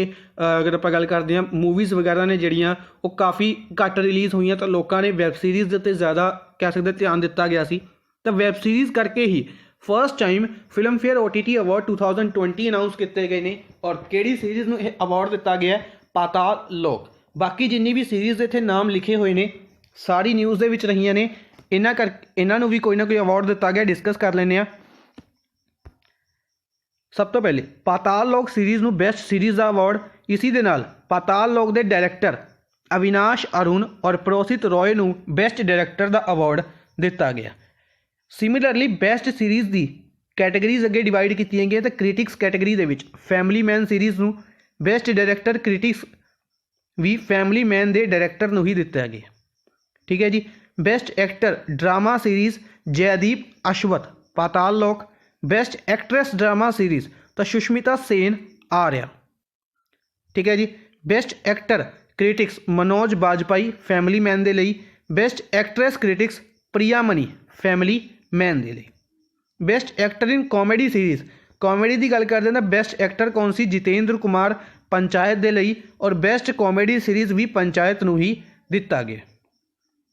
ਅਗਰ ਆਪਾਂ ਗੱਲ ਕਰਦੇ ਹਾਂ ਮੂਵੀਜ਼ ਵਗੈਰਾ ਨੇ ਜਿਹੜੀਆਂ ਉਹ ਕਾफ़ੀ ਘੱਟ ਰਿਲੀਜ਼ ਹੋਈਆਂ ਤਾਂ ਲੋਕਾਂ ਨੇ ਵੈਬ ਸੀਰੀਜ਼ ਦੇ ਉੱਤੇ ਜ਼ਿਆਦਾ ਕਹਿ ਸਕਦੇ ਧਿਆਨ ਦਿੱਤਾ ਗਿਆ ਸੀ। ਤਾਂ ਵੈਬ ਸੀਰੀਜ਼ ਕਰਕੇ ਹੀ first time Filmfare OTT award 2020 announce ਕੀਤੇ ਗਏ ਨੇ ਔਰ ਕਿਹੜੀ ਸੀਰੀਜ਼ ਨੂੰ ਇਹ ਅਵਾਰਡ ਦਿੱਤਾ ਗਿਆ? ਪਾਤਾਲ ਲੋਕ। ਬਾਕੀ ਜਿੰਨੀ ਵੀ ਸੀਰੀਜ਼ ਦੇ ਇੱਥੇ ਨਾਮ ਲਿਖੇ ਹੋਏ ਨੇ ਸਾਰੀ ਨਿਊਜ਼ ਦੇ ਵਿੱਚ ਰਹੀਆਂ ਨੇ, ਇਹਨਾਂ ਨੂੰ ਵੀ ਕੋਈ ਨਾ ਕੋਈ ਅਵਾਰਡ ਦਿੱਤਾ ਗਿਆ। ਡਿਸਕਸ ਕਰ ਲੈਂਦੇ ਹਾਂ। ਸਭ ਤੋਂ ਪਹਿਲੇ ਪਾਤਾਲ ਲੋਕ ਸੀਰੀਜ਼ ਨੂੰ ਬੈਸਟ ਸੀਰੀਜ਼ ਦਾ ਅਵਾਰਡ, ਇਸੀ ਦੇ ਨਾਲ ਪਾਤਾਲ ਲੋਕ ਦੇ ਡਾਇਰੈਕਟਰ ਅਵਿਨਾਸ਼ ਅਰੁਣ ਔਰ ਪ੍ਰੋਸਿਤ ਰॉय ਨੂੰ ਬੈਸਟ ਡਾਇਰੈਕਟਰ ਦਾ ਅਵਾਰਡ ਦਿੱਤਾ ਗਿਆ। ਸਿਮਿਲਰਲੀ ਬੈਸਟ ਸੀਰੀਜ਼ ਦੀ ਕੈਟਾਗਰੀਜ਼ ਅੱਗੇ ਡਿਵਾਈਡ ਕੀਤੀਆਂ ਗਈਆਂ ਤਾਂ ਕ੍ਰਿਟਿਕਸ ਕੈਟਾਗਰੀ ਦੇ ਵਿੱਚ ਫੈਮਿਲੀ ਮੈਨ ਸੀਰੀਜ਼ ਨੂੰ ਬੈਸਟ ਡਾਇਰੈਕਟਰ ਕ੍ਰਿਟਿਕਸ ਵੀ ਫੈਮਿਲੀ ਮੈਨ ਦੇ ਡਾਇਰੈਕਟਰ ਨੂੰ ਹੀ ਦਿੱਤਾ ਗਿਆ। ਠੀਕ ਹੈ ਜੀ। Best actor drama series Jaideep Ahlawat Paatal Lok. Best actress drama series ਤਾਂ ਸੁਸ਼ਮਿਤਾ ਸੇਨ ਆਰਿਆ। ਠੀਕ ਹੈ ਜੀ। Best actor critics Manoj Bajpayee Family Man ਦੇ ਲਈ। Best actress critics Priya Mani Family Man ਦੇ ਲਈ। Best actor in comedy series comedy ਦੀ ਗੱਲ ਕਰਦੇ ਹਾਂ ਤਾਂ ਬੈਸਟ ਐਕਟਰ ਕੌਣ ਸੀ? ਜਿਤੇਂਦਰ ਕੁਮਾਰ ਪੰਚਾਇਤ ਦੇ ਲਈ ਔਰ ਬੈਸਟ ਕਾਮੇਡੀ ਸੀਰੀਜ਼ ਵੀ ਪੰਚਾਇਤ ਨੂੰ ਹੀ ਦਿੱਤਾ ਗਿਆ।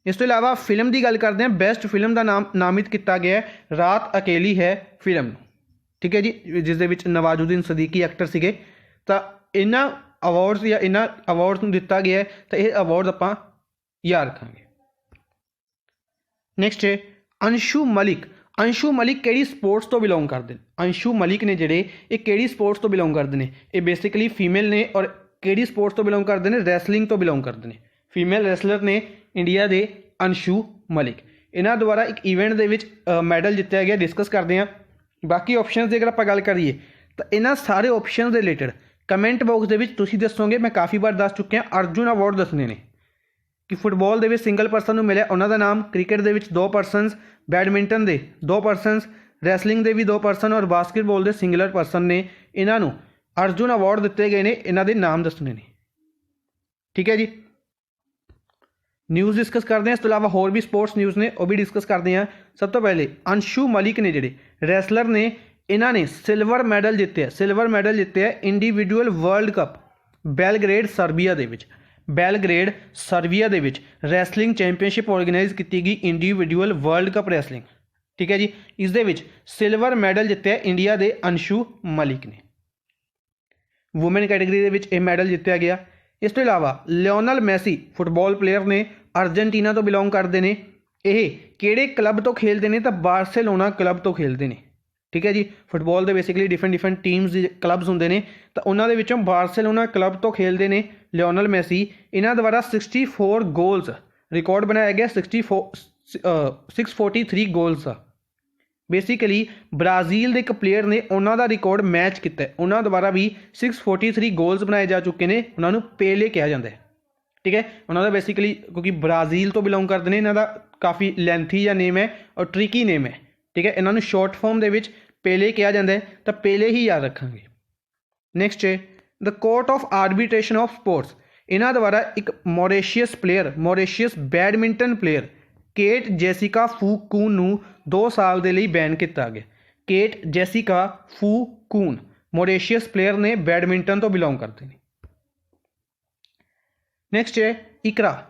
ਇਸ ਤੋਂ ਇਲਾਵਾ ਫਿਲਮ ਦੀ ਗੱਲ ਕਰਦੇ ਹਾਂ, ਬੈਸਟ ਫਿਲਮ ਦਾ ਨਾਮ ਨਾਮਿਤ ਕੀਤਾ ਗਿਆ ਰਾਤ ਅਕੇਲੀ ਹੈ ਫਿਲਮ ਨੂੰ। ਠੀਕ ਹੈ ਜੀ, ਜਿਸ ਦੇ ਵਿੱਚ ਨਵਾਜ਼ੁਦੀਨ ਸਦੀਕੀ ਐਕਟਰ ਸੀਗੇ। ਤਾਂ ਇਹਨਾਂ ਅਵਾਰਡਸ ਜਾਂ ਇਹਨਾਂ ਅਵਾਰਡਸ ਨੂੰ ਦਿੱਤਾ ਗਿਆ ਤਾਂ ਇਹ ਅਵਾਰਡ ਆਪਾਂ ਯਾਦ ਰੱਖਾਂਗੇ। ਨੈਕਸਟ ਹੈ ਅੰਸ਼ੂ ਮਲਿਕ। ਅੰਸ਼ੂ ਮਲਿਕ ਕਿਹੜੀ ਸਪੋਰਟਸ ਤੋਂ ਬਿਲੋਂਗ ਕਰਦੇ ਨੇ? ਅੰਸ਼ੂ ਮਲਿਕ ਨੇ ਜਿਹੜੇ ਇਹ ਕਿਹੜੀ ਸਪੋਰਟਸ ਤੋਂ ਬਿਲੋਂਗ ਕਰਦੇ ਨੇ? ਇਹ ਬੇਸਿਕਲੀ ਫੀਮੇਲ ਨੇ ਔਰ ਕਿਹੜੀ ਸਪੋਰਟਸ ਤੋਂ ਬਿਲੋਂਗ ਕਰਦੇ ਨੇ? ਰੈਸਲਿੰਗ ਤੋਂ ਬਿਲੋਂਗ ਕਰਦੇ ਨੇ। ਫੀਮੇਲ ਰੈਸਲਰ ਨੇ ਇੰਡੀਆ ਦੇ ਅੰਸ਼ੂ ਮਲਿਕ। ਇਹਨਾਂ ਦੁਆਰਾ ਇੱਕ ਇਵੈਂਟ ਦੇ ਵਿੱਚ ਮੈਡਲ ਜਿੱਤਿਆ ਗਿਆ, ਡਿਸਕਸ ਕਰਦੇ ਹਾਂ। ਬਾਕੀ ਆਪਸ਼ਨਸ ਦੀ ਅਗਰ ਆਪਾਂ ਗੱਲ ਕਰੀਏ ਤਾਂ ਇਹਨਾਂ ਸਾਰੇ ਆਪਸ਼ਨਸ ਦੇ ਰਿਲੇਟਡ ਕਮੈਂਟ ਬਾਕਸ ਦੇ ਵਿੱਚ ਤੁਸੀਂ ਦੱਸੋਗੇ। ਮੈਂ ਕਾਫੀ ਵਾਰ ਦੱਸ ਚੁੱਕਿਆ, ਅਰਜੁਨ ਅਵਾਰਡ ਦੱਸਣੇ ਨੇ ਕਿ ਫੁੱਟਬਾਲ ਦੇ ਵਿੱਚ ਸਿੰਗਲ ਪਰਸਨ ਨੂੰ ਮਿਲਿਆ ਉਹਨਾਂ ਦਾ ਨਾਮ, ਕ੍ਰਿਕਟ ਦੇ ਵਿੱਚ 2 ਪਰਸਨਸ, ਬੈਡਮਿੰਟਨ ਦੇ 2 ਪਰਸਨਸ, ਰੈਸਲਿੰਗ ਦੇ ਵੀ 2 ਪਰਸਨ ਔਰ ਬਾਸਕਟਬਾਲ ਦੇ ਸਿੰਗਲਰ ਪਰਸਨ ਨੇ। ਇਹਨਾਂ ਨੂੰ ਅਰਜੁਨ ਅਵਾਰਡ ਦਿੱਤੇ ਗਏ ਨੇ, ਇਹਨਾਂ ਦੇ ਨਾਮ ਦੱਸਣੇ ਨੇ। ਠੀਕ ਹੈ ਜੀ। ਨਿਊਜ਼ ਡਿਸਕਸ ਕਰਦੇ ਹਾਂ। ਇਸ ਤੋਂ ਇਲਾਵਾ ਹੋਰ ਵੀ ਸਪੋਰਟਸ ਨਿਊਜ਼ ਨੇ, ਉਹ ਵੀ ਡਿਸਕਸ ਕਰਦੇ ਹਾਂ। ਸਭ ਤੋਂ ਪਹਿਲੇ ਅੰਸ਼ੂ ਮਲਿਕ ਨੇ ਜਿਹੜੇ ਰੈਸਲਰ ਨੇ, ਇਹਨਾਂ ਨੇ ਸਿਲਵਰ ਮੈਡਲ ਜਿੱਤਿਆ। ਸਿਲਵਰ ਮੈਡਲ ਜਿੱਤਿਆ ਇੰਡੀਵਿਜੂਅਲ ਵਰਲਡ ਕੱਪ ਬੈਲਗ੍ਰੇਡ ਸਰਬੀਆ ਦੇ ਵਿੱਚ। ਬੈਲਗ੍ਰੇਡ ਸਰਬੀਆ ਦੇ ਵਿੱਚ ਰੈਸਲਿੰਗ ਚੈਂਪੀਅਨਸ਼ਿਪ ਆਰਗੇਨਾਈਜ਼ ਕੀਤੀ ਗਈ, ਇੰਡੀਵਿਜੂਅਲ ਵਰਲਡ ਕੱਪ ਰੈਸਲਿੰਗ। ਠੀਕ ਹੈ ਜੀ। ਇਸ ਦੇ ਵਿੱਚ ਸਿਲਵਰ ਮੈਡਲ ਜਿੱਤਿਆ ਇੰਡੀਆ ਦੇ ਅੰਸ਼ੂ ਮਲਿਕ ਨੇ। ਵੂਮੈਨ ਕੈਟੇਗਰੀ ਦੇ ਵਿੱਚ ਇਹ ਮੈਡਲ ਜਿੱਤਿਆ ਗਿਆ। ਇਸ ਤੋਂ ਇਲਾਵਾ ਲਿਓਨਲ ਮੈਸੀ ਫੁੱਟਬਾਲ ਪਲੇਅਰ ਨੇ, ਅਰਜਨਟੀਨਾ ਤੋਂ ਬਿਲੋਂਗ ਕਰਦੇ ਨੇ। ਇਹ ਕਿਹੜੇ ਕਲੱਬ ਤੋਂ ਖੇਡਦੇ ਨੇ? ਤਾਂ ਬਾਰਸੇਲੋਨਾ ਕਲੱਬ ਤੋਂ ਖੇਡਦੇ ਨੇ। ਠੀਕ ਹੈ ਜੀ। ਫੁੱਟਬਾਲ ਦੇ ਬੇਸਿਕਲੀ ਡਿਫਰੈਂਟ ਟੀਮਸ ਦੇ ਕਲੱਬਸ ਹੁੰਦੇ ਨੇ, ਤਾਂ ਉਹਨਾਂ ਦੇ ਵਿੱਚੋਂ ਬਾਰਸੇਲੋਨਾ ਕਲੱਬ ਤੋਂ ਖੇਡਦੇ ਨੇ ਲਿਓਨਲ ਮੈਸੀ। ਇਹਨਾਂ ਦੁਆਰਾ 64 ਗੋਲਸ ਰਿਕਾਰਡ ਬਣਾਇਆ ਗਿਆ। 643 ਗੋਲਸ ਆ। ਬੇਸਿਕਲੀ ਬ੍ਰਾਜ਼ੀਲ ਦੇ ਇੱਕ ਪਲੇਅਰ ਨੇ ਉਹਨਾਂ ਦਾ ਰਿਕਾਰਡ ਮੈਚ ਕੀਤਾ। ਉਹਨਾਂ ਦੁਆਰਾ ਵੀ 643 ਗੋਲਸ ਬਣਾਏ ਜਾ ਚੁੱਕੇ ਨੇ। ਉਹਨਾਂ ਨੂੰ ਪੇਲੇ ਕਿਹਾ ਜਾਂਦਾ ਹੈ। ਠੀਕ ਹੈ। ਉਹਨਾਂ ਦਾ ਬੇਸਿਕਲੀ ਕਿਉਂਕਿ ਬ੍ਰਾਜ਼ੀਲ ਤੋਂ ਬਿਲੋਂਗ ਕਰਦੇ ਨੇ, ਇਹਨਾਂ ਦਾ ਕਾਫੀ ਲੈਂਥੀ ਜਿਹਾ ਨੇਮ ਹੈ ਔਰ ਟ੍ਰਿਕੀ ਨੇਮ ਹੈ। ਠੀਕ ਹੈ। ਇਹਨਾਂ ਨੂੰ ਸ਼ਾਰਟ ਫਾਰਮ ਦੇ ਵਿੱਚ ਪੇਲੇ ਕਿਹਾ ਜਾਂਦਾ ਹੈ, ਤਾਂ ਪੇਲੇ ਹੀ ਯਾਦ ਰੱਖਾਂਗੇ। ਨੈਕਸਟ ਹੈ the Court of Arbitration of Sports. ਇਹਨਾਂ ਦੁਆਰਾ ਇੱਕ Mauritius player, Mauritius badminton player Kate Jessica Foo Kune ਨੂੰ 2 ਸਾਲ ਦੇ ਲਈ ਬੈਨ ਕੀਤਾ ਗਿਆ। Kate Jessica Foo Kune Mauritius player ਨੇ, ਬੈਡਮਿੰਟਨ ਤੋਂ ਬਿਲੋਂਗ ਕਰਦੇ ਨੇ। ਨੈਕਸਟ ਹੈ ਇਕਰਾ।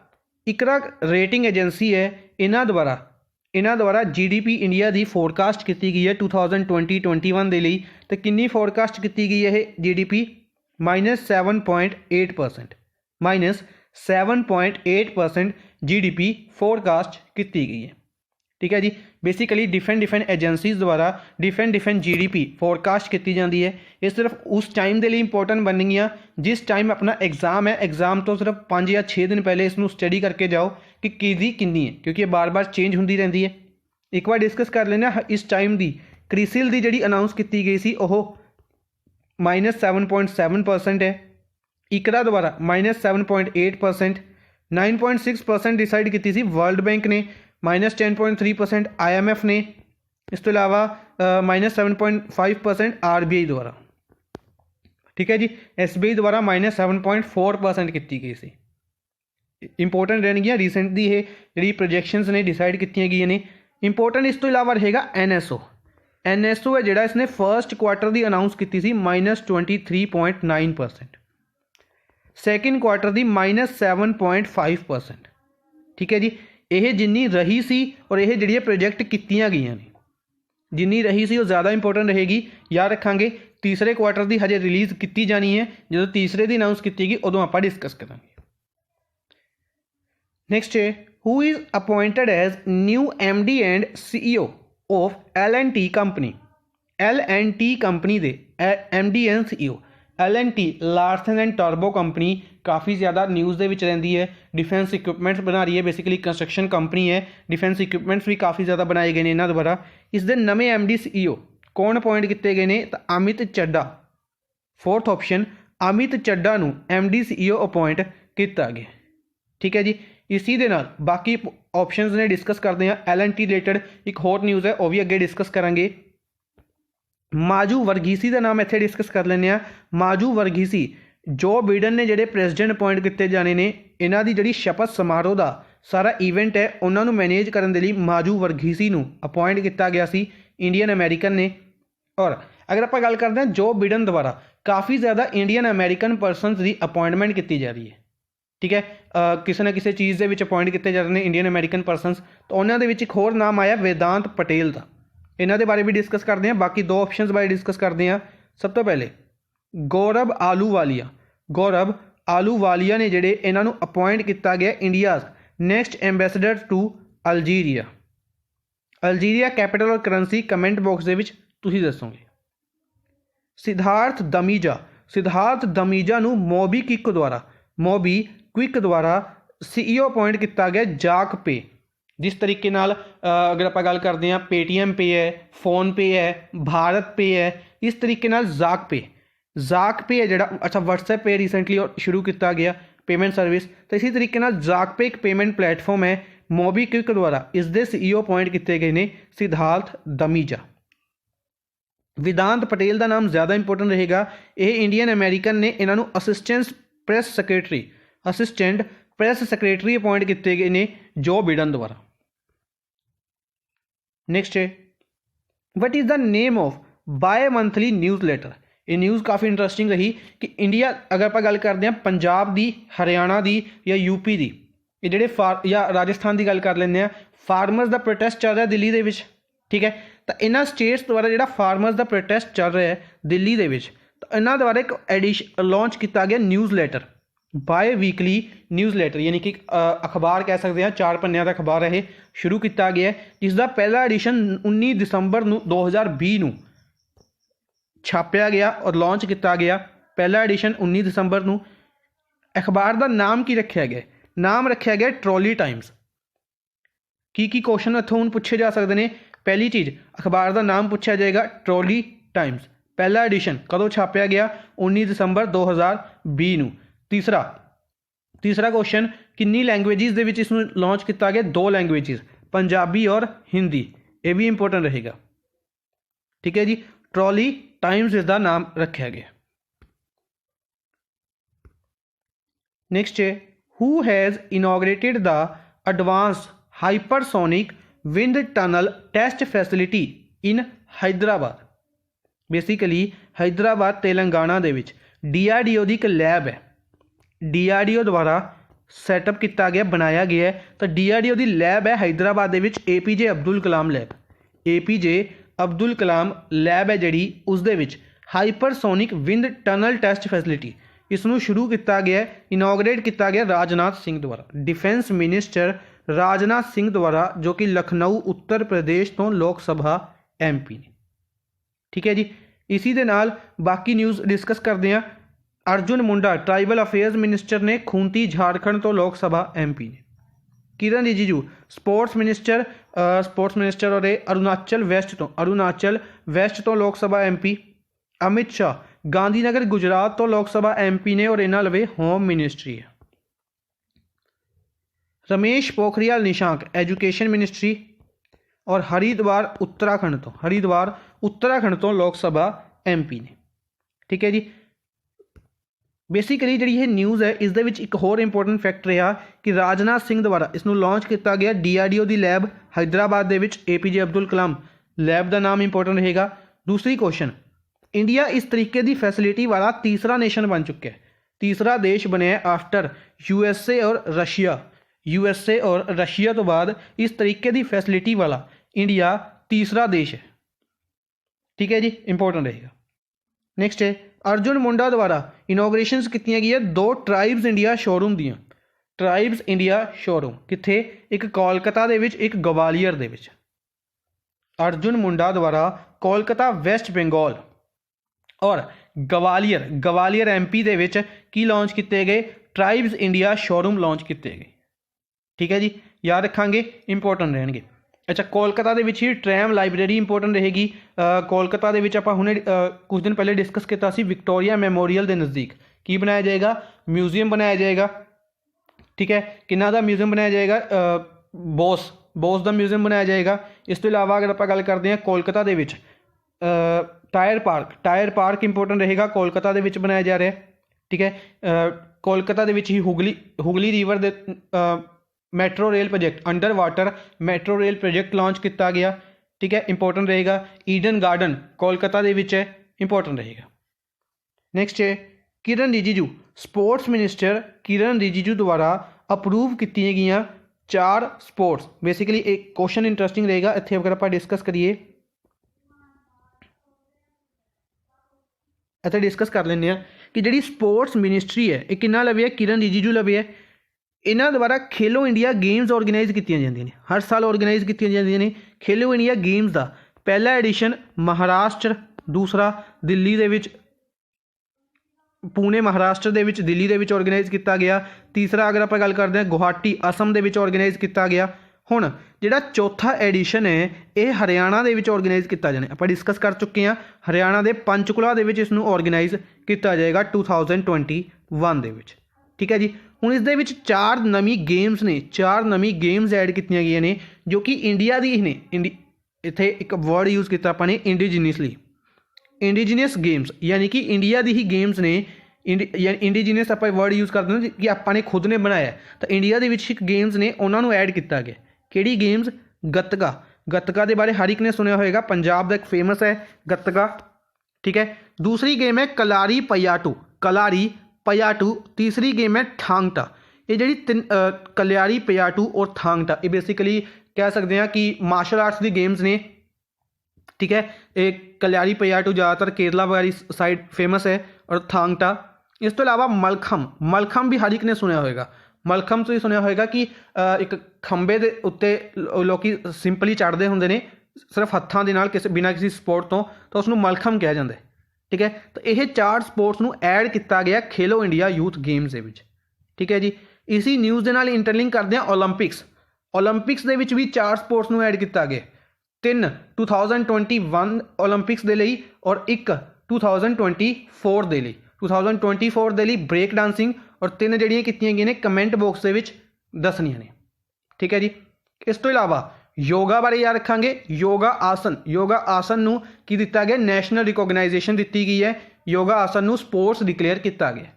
ਇਕਰਾ ਰੇਟਿੰਗ ਏਜੰਸੀ ਹੈ। ਇਹਨਾਂ ਦੁਆਰਾ GDP ਇੰਡੀਆ ਦੀ ਫੋਰਕਾਸਟ ਕੀਤੀ ਗਈ ਹੈ 2020-21 ਦੇ ਲਈ। ਤਾਂ ਕਿੰਨੀ ਫੋਰਕਾਸਟ ਕੀਤੀ ਗਈ ਹੈ ਇਹ GDP? -7.8%। -7.8% GDP ਫੋਰਕਾਸਟ ਕੀਤੀ ਗਈ ਹੈ। ਠੀਕ ਹੈ ਜੀ। ਬੇਸਿਕਲੀ ਡਿਫਰੈਂਟ ਏਜੰਸੀਜ਼ ਦੁਆਰਾ ਡਿਫਰੈਂਟ GDP ਫੋਰਕਾਸਟ ਕੀਤੀ ਜਾਂਦੀ ਹੈ। ਇਹ ਸਿਰਫ ਉਸ ਟਾਈਮ ਦੇ ਲਈ ਇੰਪੋਰਟੈਂਟ ਬਣਨਗੀਆਂ ਜਿਸ ਟਾਈਮ ਆਪਣਾ ਐਗਜ਼ਾਮ ਹੈ। ਐਗਜ਼ਾਮ ਤੋਂ ਸਿਰਫ 5 ਜਾਂ 6 ਦਿਨ ਪਹਿਲੇ ਇਸ ਨੂੰ ਸਟੱਡੀ ਕਰਕੇ ਜਾਓ ਕਿ ਕਿਹਦੀ ਕਿੰਨੀ ਹੈ, ਕਿਉਂਕਿ ਇਹ ਬਾਰ-ਬਾਰ ਚੇਂਜ ਹੁੰਦੀ ਰਹਿੰਦੀ ਹੈ। ਇੱਕ ਵਾਰ ਡਿਸਕਸ ਕਰ ਲੈਂਦੇ ਹਾਂ। ਇਸ ਟਾਈਮ ਦੀ ਕ੍ਰਿਸਿਲ ਦੀ ਜਿਹੜੀ ਅਨਾਊਂਸ ਕੀਤੀ ਗਈ ਸੀ ਉਹ -7.7% ਹੈ। ਇਕਰਾ ਦੁਆਰਾ -7.8%, 9.6% ਡਿਸਾਈਡ ਕੀਤੀ ਸੀ ਵਰਲਡ ਬੈਂਕ ਨੇ, -10.3% IMF ਨੇ। ਇਸ ਤੋਂ ਇਲਾਵਾ -7.5% RBI ਦੁਆਰਾ। ਠੀਕ ਹੈ ਜੀ। SBI ਦੁਆਰਾ -7.4% ਕੀਤੀ ਗਈ ਸੀ। ਇੰਪੋਰਟੈਂਟ ਰਹਿਣਗੀਆਂ ਰੀਸੈਂਟ ਦੀ ਇਹ ਜਿਹੜੀ ਪ੍ਰੋਜੈਕਸ਼ਨਸ ਨੇ ਡਿਸਾਈਡ ਕੀਤੀਆਂ ਗਈਆਂ ਨੇ। ਇੰਪੋਰਟੈਂਟ ਇਸ ਤੋਂ ਇਲਾਵਾ ਰਹੇਗਾ NSO ਹੈ ਜਿਹੜਾ ਇਸਨੇ ਫਰਸਟ ਕੁਆਟਰ ਦੀ ਅਨਾਊਂਸ ਕੀਤੀ ਸੀ -23.9%, ਸੈਕਿੰਡ ਕੁਆਟਰ ਦੀ -7.5%। ਠੀਕ ਹੈ ਜੀ। ਇਹ ਜਿੰਨੀ ਰਹੀ ਸੀ ਔਰ ਇਹ ਜਿਹੜੀਆਂ ਪ੍ਰੋਜੈਕਟ ਕੀਤੀਆਂ ਗਈਆਂ ਨੇ, ਜਿੰਨੀ ਰਹੀ ਸੀ ਉਹ ਜ਼ਿਆਦਾ ਇੰਪੋਰਟੈਂਟ ਰਹੇਗੀ। ਯਾਦ ਰੱਖਾਂਗੇ ਤੀਸਰੇ ਕੁਆਟਰ ਦੀ ਹਜੇ ਰਿਲੀਜ਼ ਕੀਤੀ ਜਾਣੀ ਹੈ। ਜਦੋਂ ਤੀਸਰੇ ਦੀ ਅਨਾਊਂਸ ਕੀਤੀ ਗਈ ਉਦੋਂ ਆਪਾਂ ਡਿਸਕਸ ਕਰਾਂਗੇ। ਨੈਕਸਟ ਹੈ who is appointed as new MD and CEO of L&T company. L&T company ਦੇ MD and CEO। L&T Larsen and ਟਰਬੋ ਕੰਪਨੀ ਕਾफ़ी ज़्यादा न्यूज़ ਦੇ ਵਿੱਚ ਰਹਿੰਦੀ ਹੈ। डिफेंस इक्विपमेंट्स बना रही है। बेसिकली कंस्ट्रक्शन कंपनी है। डिफेंस इक्विपमेंट्स भी काफ़ी ज़्यादा बनाए गए हैं इन्हों द्वारा। इस दे नवे MD CEO कौन अपॉइंट किए गए हैं? तो अमित चड्डा। फोर्थ ऑप्शन अमित चड्डा नूं MD CEO अपॉइंट किया गया। ठीक है जी, इसी दे नाल बाकी ऑप्शंस ने डिस्कस करते हैं। LNT रिलेटेड एक होर न्यूज़ है, वह भी अगे डिस्कस करांगे। माजू वर्गीसी का नाम इत्थे डिस्कस कर लें। माजू वर्गीसी जो बिडन ने जिहड़े प्रेजिडेंट अपॉइंट किए जाने ने, इन्हां दी जिहड़ी शपथ समारोह का सारा इवेंट है उन्होंने मैनेज करने के लिए माजू वर्गीसी नूं अपॉइंट किया गया सी इंडियन अमेरिकन ने। और अगर आप गल करते हैं जो बिडन द्वारा काफ़ी ज़्यादा इंडियन अमेरिकन परसनस की अपॉइंटमेंट की जा रही है। ठीक है, किसी न किसी चीज़ के अपॉइंट किए जा रहे हैं इंडियन अमेरिकन परसनस, तो उन्होंने एक होर नाम आया वेदांत पटेल का। इन्हों के बारे भी डिस्कस करते हैं, बाकी दो ऑप्शन बारे डिस्कस करते हैं। सब तो पहले गौरव आलूवालिया, गौरव आलूवालिया ने जिहड़े इन्हों अपॉइंट किया गया India's next ambassador to Algeria. Algeria capital और करंसी कमेंट बॉक्स के तुसीं दसोगे। सिद्धार्थ दमीजा, सिद्धार्थ दमीजा नूं मोबी क्विक द्वारा CEO अपॉइंट किया गया जाक पे। जिस तरीके नाल अगर आप गल करते हैं पेटीएम पे है, फोन पे है, भारत पे है, इस तरीके नाल जाक पे है जिहड़ा, अच्छा व्हाट्सएप पे रिसेंटली शुरू किया गया पेमेंट सर्विस, तो इसी तरीके नाल जाक पे एक पेमेंट प्लेटफॉर्म है मोबी क्विक द्वारा, इसके CEO अपॉइंट किए गए ने सिद्धार्थ दमीजा। वेदांत पटेल का नाम ज़्यादा इंपोर्टेंट रहेगा। ये इंडियन अमेरिकन ने इन्हों असिस्टेंट प्रेस सैकटरी अपॉइंट किए गए ने जो बिडन द्वारा। नेक्स्ट है what is the name of bimonthly newsletter. ये न्यूज़ काफ़ी इंटरस्टिंग रही कि इंडिया अगर आप गल करते हैं पंजाब की, हरियाणा की या यूपी की, ये जोड़े या राजस्थान की गल कर लें, फार्मर्स का प्रोटेस्ट चल रहा है दिल्ली के विच। ठीक है, तो इन्होंने स्टेट्स द्वारा जो फार्मर्स का प्रोटेस्ट चल रहा है दिल्ली के विच, तो इन्होंने द्वारा एक एडिशन लॉन्च किया गया newsletter, biweekly newsletter, यानी कि अखबार कह सकते हैं, 4 पन्नियां का अखबार है, शुरू किया गया है, जिसका पहला एडिशन 19 दिसंबर 2020 नूं छापिया गया और लॉन्च किया गया। पहला एडिशन 19 दिसंबर नूं। अखबार का नाम की रखा गया, नाम रखा गया ट्रॉली टाइम्स। की क्वेश्चन इत्थों पूछे जा सकते हैं। पहली चीज़ अखबार का नाम पूछा जाएगा ट्रॉली टाइम्स। पहला एडिशन कदों छापिया गया 19 दिसंबर 2020 नूं। तीसरा क्वेश्चन किन्नी लैंग्वेजेस दे विच इसनूं लॉन्च किया गया, 2 लैंग्वेजेस, पंजाबी और हिंदी, ये भी इंपोर्टेंट रहेगा। ठीक है जी, ट्रॉली टाइम्स इसका नाम रखा गया। नेक्स्ट है who has inaugurated the advance hypersonic wind tunnel test facility in Hyderabad. Basically Hyderabad Telangana दे विच DRDO की एक लैब है, DRDO द्वारा सैटअप किया गया, बनाया गया है। तो DRDO की लैब है हैदराबाद दे विच, APJ Abdul Kalam lab, APJ Abdul Kalam lab है जी, उस दे विच hypersonic wind tunnel test facility इसनूं शुरू किया गया, इनॉग्रेट किया गया राजनाथ सिंह द्वारा, डिफेंस मिनिस्टर राजनाथ सिंह द्वारा, जो कि लखनऊ उत्तर प्रदेश तो लोक सभा MP ने। ठीक है जी, इसी दे नाल बाकी न्यूज़ डिस्कस करते हैं। Arjun Munda tribal affairs minister ने खूंटी झारखंड तो लोक सभा MP ने। किरण रिजिजू स्पोर्ट्स मिनिस्टर और अरुणाचल वेस्ट तो लोक सभा MP। अमित शाह गांधीनगर गुजरात तो लोक सभा MP ने और इन्हां लवे होम मिनिस्ट्री है। रमेश पोखरियाल निशांक एजुकेशन मिनिस्ट्री और हरिद्वार उत्तराखंड तो लोक सभा MP ने। ठीक है जी, बेसिकली जी न्यूज़ है इस एक होर इंपोर्टेंट फैक्ट रहा कि राजनाथ सिंह द्वारा इसनूं लॉन्च किया गया DRDO की लैब हैदराबाद दे विच, APJ अब्दुल कलाम लैब का नाम इंपोर्टेंट रहेगा। दूसरी क्वेश्चन, इंडिया इस तरीके की फैसिलिटी वाला तीसरा नेशन बन चुका है, तीसरा देश बनया आफ्टर USA और रशिया तो बाद इस तरीके की फैसिलिटी वाला इंडिया तीसरा देश है। ठीक है जी, इंपोर्टेंट रहेगा। नेक्स्ट है अर्जुन मुंडा द्वारा इनोग्रेशनस की गई 2 ट्राइब्स इंडिया शोरूम दियाँ, ट्राइब्स इंडिया शोरूम कित्थे, एक कोलकाता दे विच, एक ग्वालियर दे विच। अर्जुन मुंडा द्वारा कोलकाता वेस्ट बंगाल और ग्वालियर MP दे विच की लॉन्च किए गए, ट्राइब्स इंडिया शोरूम लॉन्च किए गए। ठीक है जी, याद रखांगे, इंपोर्टेंट रहेंगे। अच्छा, कोलकाता दे विच ही ट्रैम लाइब्रेरी इंपोर्टेंट रहेगी। कोलकाता दे विच आपां हुणे कुछ दिन पहले डिस्कस किया सी विक्टोरिया मैमोरियल के नज़दीक की बनाया जाएगा, म्यूजियम बनाया जाएगा। ठीक है। किन्ना दा म्यूजियम बनाया जाएगा? बोस का म्यूजियम बनाया जाएगा। इस तो इलावा अगर आप गल करते हैं कोलकाता दे विच टायर पार्क इंपोर्टेंट रहेगा, कोलकाता दे विच बनाया जा रहा है। ठीक है। कोलकाता दे विच ही हुगली रिवर दे metro rail project under water metro rail project launch किया गया। ठीक है, इंपोर्टेंट रहेगा। ईडन गार्डन कोलकाता दे विच है, इंपोर्टेंट रहेगा। नैक्सट है किरण रिजिजू, स्पोर्ट्स मिनिस्टर किरण रिजिजू द्वारा अप्रूव की गई 4 स्पोर्ट्स। बेसिकली एक क्वेश्चन इंटरेस्टिंग रहेगा इत्थे अगर आप डिस्कस करिए, इत्थे डिस्कस कर लें कि जी स्पोर्ट्स मिनिस्ट्री है ये किन्ना लवे है? किरण रिजिजू लवे है। इन्हों द्वारा खेलो इंडिया गेम्स ऑर्गेनाइज की जाती हैं, हर साल ऑर्गेनाइज की जाती हैं खेलो इंडिया गेम्स का। पहला एडिशन महाराष्ट्र, दूसरा दिल्ली दे विच पुणे महाराष्ट्र दे विच दिल्ली दे विच ऑर्गेनाइज किया गया। तीसरा अगर आप गल करते हैं गुवाहाटी असम दे विच ऑर्गेनाइज किया गया। हुण जिहड़ा चौथा एडिशन है ये हरियाणा दे विच ऑर्गेनाइज किया जाना। आप डिस्कस कर चुके हैं, हरियाणा के पंचकुला दे विच इसनूं ऑर्गेनाइज किया जाएगा 2021 दे विच। ठीक है जी। हुण इस दे विच 4 नवी गेम्स ने, 4 नवी गेम्स ऐड की गई ने जो कि इंडिया दी ने। इत्थे एक वर्ड यूज़ किया अपने इंडिजीनियसली, इंडिजीनियस गेम्स, यानी कि इंडिया दी ही गेम्स ने। इंडिजीनियस आप वर्ड यूज़ करते हैं कि आपने खुद ने बनाया, तो इंडिया दे विच एक गेम्स ने उन्होंने ऐड किया गया। किहड़ी गेम्स? गतका। गतका के बारे हर एक ने सुनिया होगा, पंजाब का एक फेमस है गतका। ठीक है। दूसरी गेम है कलारी पयाटू। तीसरी गेम है थांगटा। ये जी कल्यारी पयाटू और थांगटा ये बेसिकली कह सकते हैं कि मार्शल आर्ट्स की गेम्स ने। ठीक है। एक कल्यारी पयाटू ज़्यादातर केरला वगैरह साइड फेमस है और थांगटा। इस तो इलावा मलखम भी हर एक ने सुनिया होगा। मलखम तो ये सुनिया होगा कि एक खंबे के उत्ते लोग सिंपली चढ़ते होंगे ने सिर्फ हत्थों के नाल बिना किसी सपोर्ट तो उसनों मलखम कहा जाता है। ठीक है। तो यह 4 स्पोर्ट्स नूं ऐड किया गया खेलो इंडिया यूथ गेम्स के विच। ठीक है जी। इसी न्यूज़ के नाल इंटरलिंक करते हैं ओलंपिक्स के विच भी 4 स्पोर्ट्स नूं ऐड किया गया। 3 2021 ओलंपिक्स के लिए और 1 2024 के लिए। 2024 के लिए ब्रेक डांसिंग और 3 जिहड़ियां कीतियां गईयां ने कमेंट बॉक्स के विच दसनियां ने। ठीक है जी। इस तो इलावा योगा बारे याद रखांगे। योगा आसन नूं की दिता गया? नैशनल रिकोगनाइजेशन दी गई है। योगा आसन नूं स्पोर्ट्स डिक्लेयर किया गया।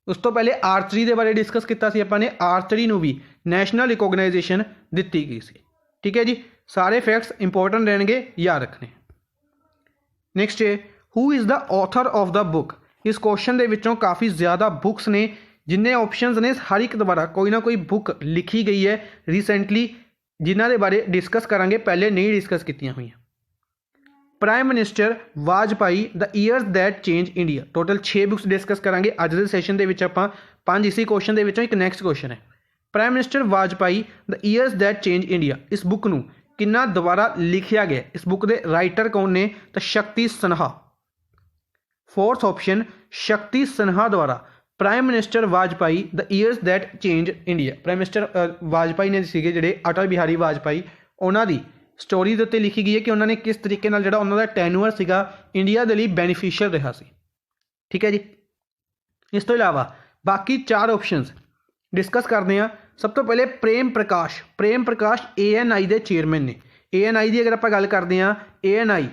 उस तो पहले आर्चरी के बारे डिस्कस किया सी आपां ने, आर्चरी नूं भी नैशनल रिकोगनाइजेशन दी गई सी। ठीक है जी। सारे फैक्ट्स इंपोर्टेंट रहेंगे, याद रखने। नैक्सट है who is the author of the book. इस क्वेश्चन के विचों काफ़ी ज़्यादा बुक्स ने, जिन्ने ऑप्शंस ने हर एक द्वारा कोई ना कोई बुक लिखी गई है रिसेंटली, जिन्हां दे बारे डिस्कस करांगे, पहले नहीं डिस्कस कीतियां हुई। Prime minister Vajpayee the years that change India. Total 6 books discuss करांगे अज के सैशन के विच। आपां 5 इसी क्वेश्चन के विचों एक नैक्सट क्वेश्चन है prime minister Vajpayee the years that change India. इस बुक नूं किन्ना द्वारा लिखिया गया? इस बुक के राइटर कौन ने? तो शक्ति सिन्हा। 4th ऑप्शन शक्ति सिन्हा द्वारा prime minister Vajpayee the years that change India. Prime minister Vajpayee ने सीगे जिहड़े अटल बिहारी वाजपेयी, उन्हां दी स्टोरी के उत्ते लिखी गई है कि उन्होंने किस तरीके नाल जिहड़ा उन्हां दा टैन्यूअर सीगा इंडिया के लिए बेनीफिशियल रहा सी। ठीक है जी। इस तो इलावा बाकी 4 ऑप्शंस डिस्कस करते हैं। सब तो पहले प्रेम प्रकाश ANI के चेयरमैन ने। ANI की अगर आप गल करते हैं, ANI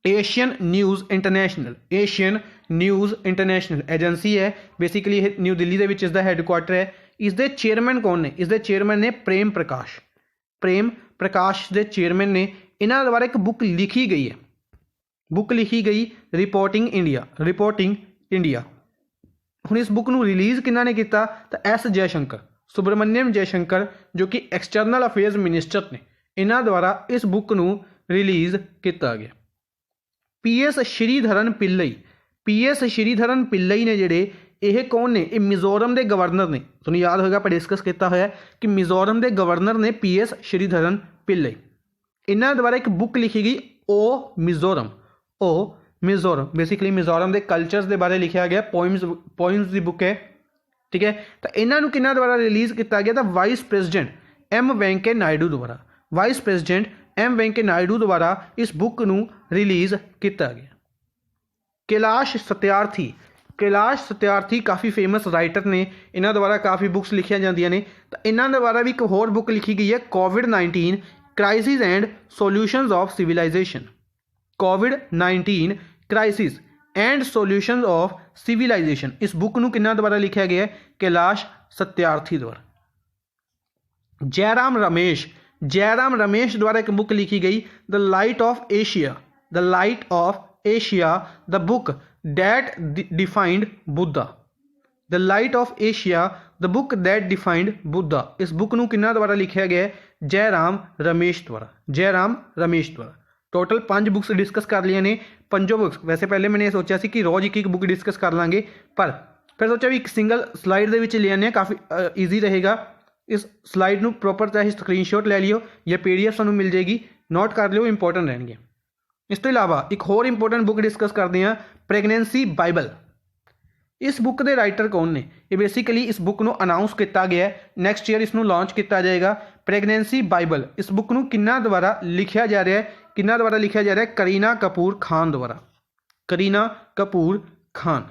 Asian news international agency है। बेसिकली न्यू दिल्ली के विच इसका हैडकुआटर है। इसके चेयरमैन कौन ने? इसके चेयरमैन ने प्रेम प्रकाश के चेयरमैन ने। इन्होंने द्वारा एक बुक लिखी गई है, बुक लिखी गई रिपोर्टिंग इंडिया। हुण इस बुक नूं रिलीज़ किन्हां ने किया? तो S सुब्रमण्यम जयशंकर जो कि एक्सटर्नल अफेयर्स मिनिस्टर ने, इन्हां द्वारा इस बुक नूं रिलीज़ किया गया। PS श्रीधरन पिल्लई ने जिहड़े ये कौन ने? ये मिजोरम के गवर्नर ने। तुहानूं याद होगा आप डिस्कस किया होया कि मिजोरम के गवर्नर ने PS श्रीधरन पिल्लई। इन्हां द्वारा एक बुक लिखी गई ओ मिजोरम। बेसिकली मिजोरम के कल्चर्स के बारे लिखा गया, पोइम्स की बुक है। ठीक है। तो इन्हों किन्हां द्वारा रिलीज़ किया गया? तो vice president M Venkaiah Naidu द्वारा इस बुक नूं रिलीज़ किया गया। कैलाश कैलाश सत्यार्थी काफ़ी फेमस राइटर ने, इन्हों द्वारा काफ़ी बुक्स लिखिया जांदियां ने। तो इन्हों द्वारा भी एक होर बुक लिखी गई है कोविड-19 crisis and solutions of civilisation. कोविड-19 crisis and solutions of civilisation, इस बुक नूं किन्हां द्वारा लिखिया गया है? कैलाश सत्यार्थी द्वारा। जयराम रमेश द्वारा एक बुक लिखी गई the light of Asia, the book that defined Buddha. The light of Asia the book that defined Buddha, इस बुक नूं किन्हां द्वारा लिखिया गया है? जयराम रमेश द्वारा। टोटल 5 बुक्स डिस्कस कर लिया ने। 5 बुक्स वैसे पहले मैंने सोचा सी कि रोज़ एक बुक डिस्कस कर लाँगे, पर फिर सोचा भी एक सिंगल स्लाइड दे विच ले आने, काफ़ी ईजी रहेगा। इस स्लाइड नूं प्रॉपर चाहे स्क्रीनशॉट ले लियो या PDF तुहानूं मिल जाएगी, नोट कर लियो, इंपॉर्टेंट रहेंगे। इस तो इलावा एक होर इंपॉर्टेंट बुक डिस्कस करते हैं, प्रेगनेंसी बाइबल। इस बुक के राइटर कौन ने? ये बेसिकली इस बुक नूं अनाउंस किया गया है, नैक्सट ईयर इसनूं लॉन्च किया जाएगा। प्रेगनेंसी बाइबल, इस बुक नूं किन्हां द्वारा लिखिया जा रहा है? करीना कपूर खान,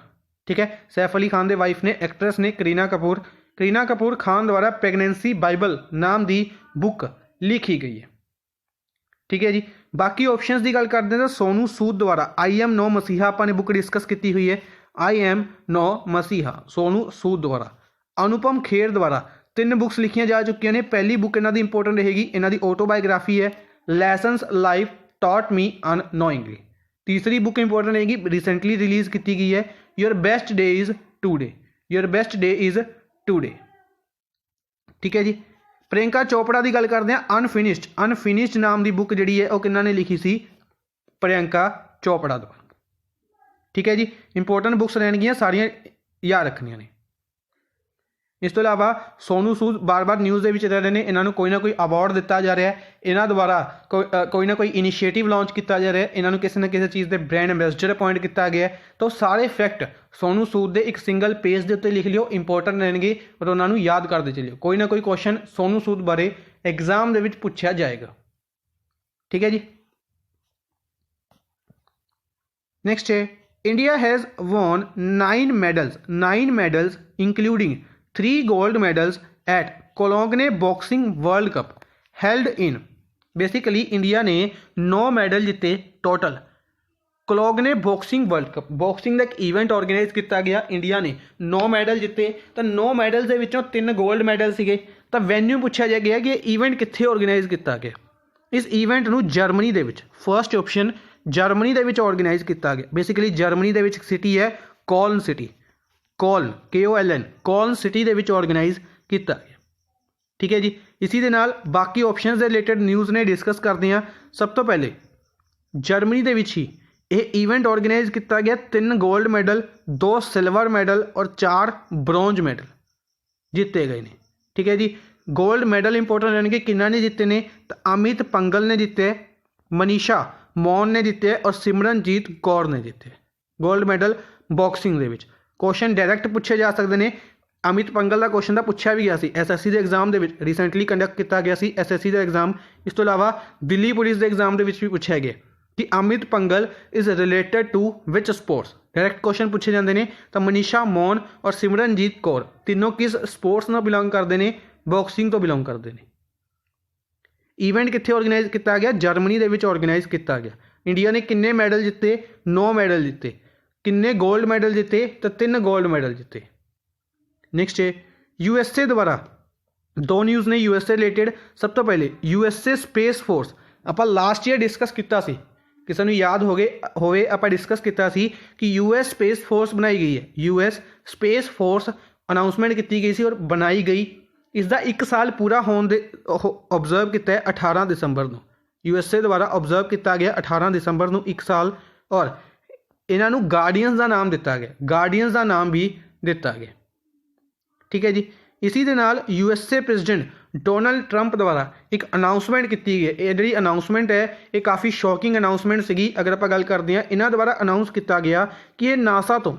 ठीक है। सैफ अली खान दे वाइफ ने, एक्ट्रेस ने करीना कपूर खान द्वारा प्रेगनेंसी बाइबल नाम की बुक लिखी गई है, ठीक है जी। बाकी ऑप्शंस की गल करते हैं, सोनू सूद द्वारा आई एम नो मसीहा आपने बुक डिस्कस की हुई है, आई एम नो मसीहा सोनू सूद द्वारा। अनुपम खेर द्वारा 3 बुक्स लिखियां जा चुकी ने। पहली बुक इन्हों की इंपॉर्टेंट रहेगी, इन्हों की ऑटोबायोग्राफी है, lessons life taught me unknowingly. तीसरी बुक इंपॉर्टेंट रहेगी, रिसेंटली रिलीज की गई है, your best day is today, ठीक है जी। प्रियंका चोपड़ा की गल करते हैं, अनफिनिश्ड नाम की बुक जी है वह किन्होंने लिखी सी? प्रियंका चोपड़ा द्वारा, ठीक है जी। इंपॉर्टेंट बुक्स रहनगियां, सारियां याद रखनियां ने। इस तो इलावा सोनू सूद बार बार न्यूज़ के रह रहे हैं, इन्होंने कोई ना कोई अवार्ड दिता जा रहा है, इन्हों द्वारा कोई ना कोई इनिशिएटिव लॉन्च किया जा रहा है, इन्होंने किसी न किसी चीज़ के ब्रांड एंबेसडर अपॉइंट किया गया है। तो सारे फैक्ट सोनू सूद के एक सिंगल पेज के उत्ते लिख लियो, इंपॉर्टेंट रहेंगे और उन्होंने याद करते चलियो। कोई ना कोई क्वेश्चन सोनू सूद बारे एग्जाम के विच पूछा जाएगा, ठीक है जी। नेक्स्ट है, India has won 9 medals including 3 gold medals at Cologne boxing world cup held in. Basically India ने 9 मेडल जीते total Cologne boxing world cup, boxing का एक इवेंट ऑर्गेनाइज किया गया, इंडिया ने 9 मेडल जीते। तो 9 मेडल्स के विचों 3 गोल्ड मेडल सीगे। तो वैन्यू पूछा जा गया कि इवेंट कित्थे ऑर्गेनाइज किया गया? इस इवेंट नूं जर्मनी दे विच, फर्स्ट ऑप्शन जर्मनी दे विच ऑर्गेनाइज किया गया। Basically Germany they which city है कोल्न सिटी, कोल्न सिटी दे विच ऑर्गेनाइज किया गया, ठीक है जी। इसी दे नाल बाकी ऑप्शनस दे रिलेटेड न्यूज़ ने डिस्कस करते हैं। सब तो पहले जर्मनी दे विच ही यह इवेंट ऑर्गेनाइज किया गया, 3 गोल्ड मैडल, 2 सिल्वर मैडल और 4 ब्रोंज मैडल जीते गए हैं, ठीक है जी। गोल्ड मैडल इंपॉर्टेंट रहेंगे, किन्ना ने जीते ने? तो अमित पंगल ने जीते, मनीषा मौन ने जीते और सिमरनजीत कौर ने जीते गोल्ड मैडल बॉक्सिंग दे विच। क्वेश्चन डायरैक्ट पूछे जा सकते हैं। अमित पंगल का क्वेश्चन तो पूछा भी गया सी SSC के एग्जाम के रिसेंटली कंडक्ट किया गया सी SSC का एग्जाम। इस तो इलावा दिल्ली पुलिस के एग्जाम के भी पूछा गया कि Amit Panghal is related to which sports. Direct question पूछे जाते हैं। तो मनीषा मौन और सिमरनजीत कौर तीनों किस स्पोर्ट्स में बिलोंग करते हैं? बॉक्सिंग तो बिलोंग करते हैं। इवेंट कित्थे ऑर्गेनाइज किया गया? जर्मनी दे विच ऑर्गेनाइज किया गया। इंडिया ने किन्ने मैडल जीते? 9 मैडल जीते। किन्ने गोल्ड मैडल जीते? तो 3 गोल्ड मैडल जीते। नेक्स्ट है USA द्वारा 2 न्यूज़ ने USA रिलेटेड। सब तो पहले USA स्पेस फोर्स आप लास्ट ईयर डिस्कस किया सी, किसी को याद होवे आप डिस्कस किया सी कि US स्पेस फोर्स बनाई गई है। US स्पेस फोर्स अनाउंसमेंट की गई सी और बनाई गई। इसका 1 साल पूरा होने दे ऑब्जर्व किया 18 दिसंबर को USA द्वारा ऑब्जर्व किया गया 18 दिसंबर को 1 साल। और इन्हों गार्डियंस का नाम दिता गया, गार्डियंस का नाम भी दिता गया, ठीक है जी। इसी दे नाल USA प्रेजिडेंट डोनाल्ड ट्रंप द्वारा एक अनाउंसमेंट की गई है। ये जी अनाउंसमेंट है ये काफ़ी शॉकिंग अनाउंसमेंट सी। अगर आप गल करते हैं इन्हों द्वारा अनाउंस किया गया कि ये नासा तो